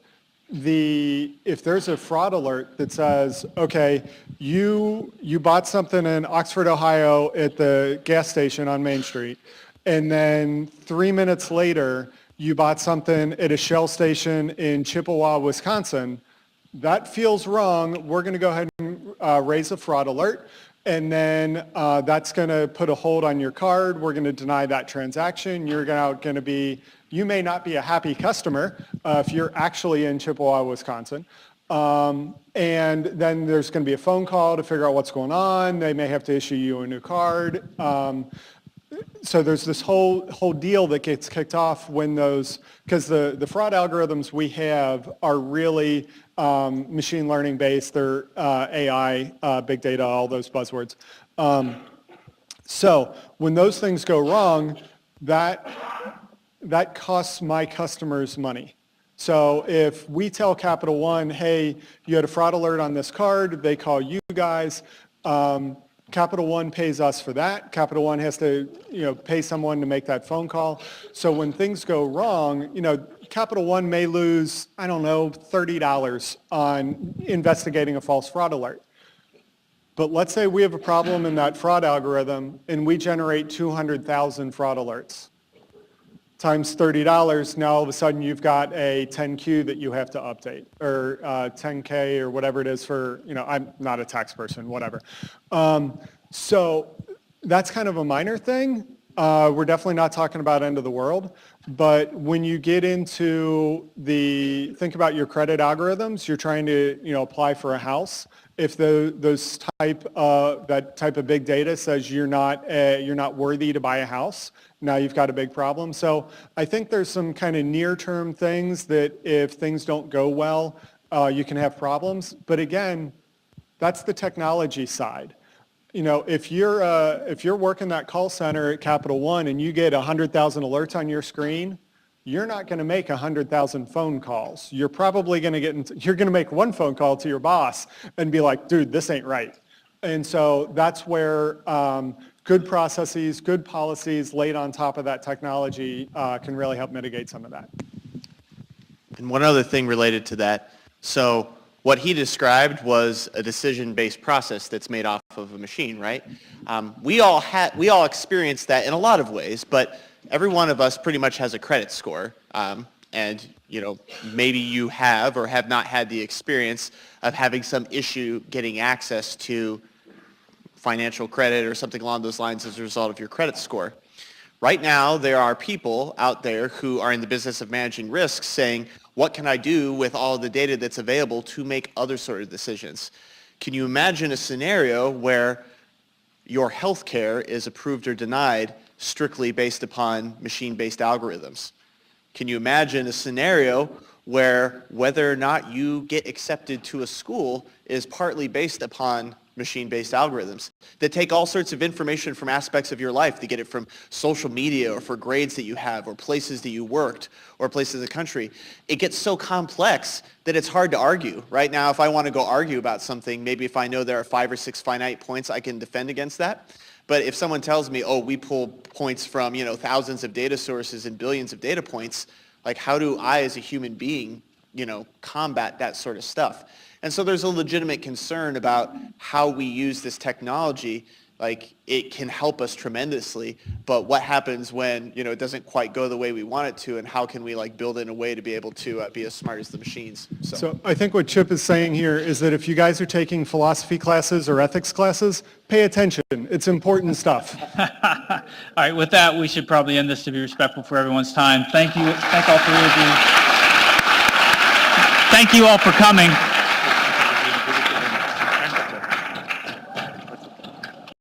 there's a fraud alert that says, okay, you bought something in Oxford, Ohio at the gas station on Main Street, and then 3 minutes later, you bought something at a Shell station in Chippewa, Wisconsin, that feels wrong. We're going to go ahead and raise a fraud alert, and then that's going to put a hold on your card. We're going to deny that transaction. You may not be a happy customer if you're actually in Chippewa, Wisconsin. And then there's going to be a phone call to figure out what's going on. They may have to issue you a new card. So there's this whole deal that gets kicked off when because the fraud algorithms we have are really machine learning based. They're AI, big data, all those buzzwords. So when those things go wrong, that costs my customers money. So if we tell Capital One, hey, you had a fraud alert on this card, they call you guys, Capital One pays us for that. Capital One has to, pay someone to make that phone call. So when things go wrong, Capital One may lose, $30 on investigating a false fraud alert. But let's say we have a problem in that fraud algorithm and we generate 200,000 fraud alerts. Times $30, now all of a sudden you've got a 10Q that you have to update, or 10K or whatever it is for, I'm not a tax person, whatever. So that's kind of a minor thing. We're definitely not talking about end of the world, but when you get into think about your credit algorithms, you're trying to, apply for a house. If that type of big data says you're not worthy to buy a house, now you've got a big problem. So I think there's some kind of near-term things that if things don't go well, you can have problems. But again, that's the technology side. If you're working that call center at Capital One and you get 100,000 alerts on your screen, you're not going to make 100,000 phone calls. You're probably going to you're going to make one phone call to your boss and be like, dude, this ain't right. And so that's where good processes, good policies laid on top of that technology can really help mitigate some of that. And one other thing related to that. So what he described was a decision-based process that's made off of a machine, right? We all experience that in a lot of ways, but every one of us pretty much has a credit score. And maybe you have or have not had the experience of having some issue getting access to financial credit or something along those lines as a result of your credit score. Right now, there are people out there who are in the business of managing risks saying, what can I do with all the data that's available to make other sort of decisions? Can you imagine a scenario where your health care is approved or denied strictly based upon machine-based algorithms? Can you imagine a scenario where whether or not you get accepted to a school is partly based upon machine-based algorithms that take all sorts of information from aspects of your life? They get it from social media or for grades that you have or places that you worked or places in the country. It gets so complex that it's hard to argue. Right now, if I want to go argue about something, maybe if I know there are 5 or 6 finite points, I can defend against that. But if someone tells me, oh, we pull points from, thousands of data sources and billions of data points, like how do I as a human being, combat that sort of stuff? And so there's a legitimate concern about how we use this technology like it can help us tremendously, but what happens when, it doesn't quite go the way we want it to, and how can we like build in a way to be able to be as smart as the machines? So I think what Chip is saying here is that if you guys are taking philosophy classes or ethics classes, pay attention. It's important stuff. All right, with that, we should probably end this to be respectful for everyone's time. Thank you, thank all three of you. Thank you all for coming.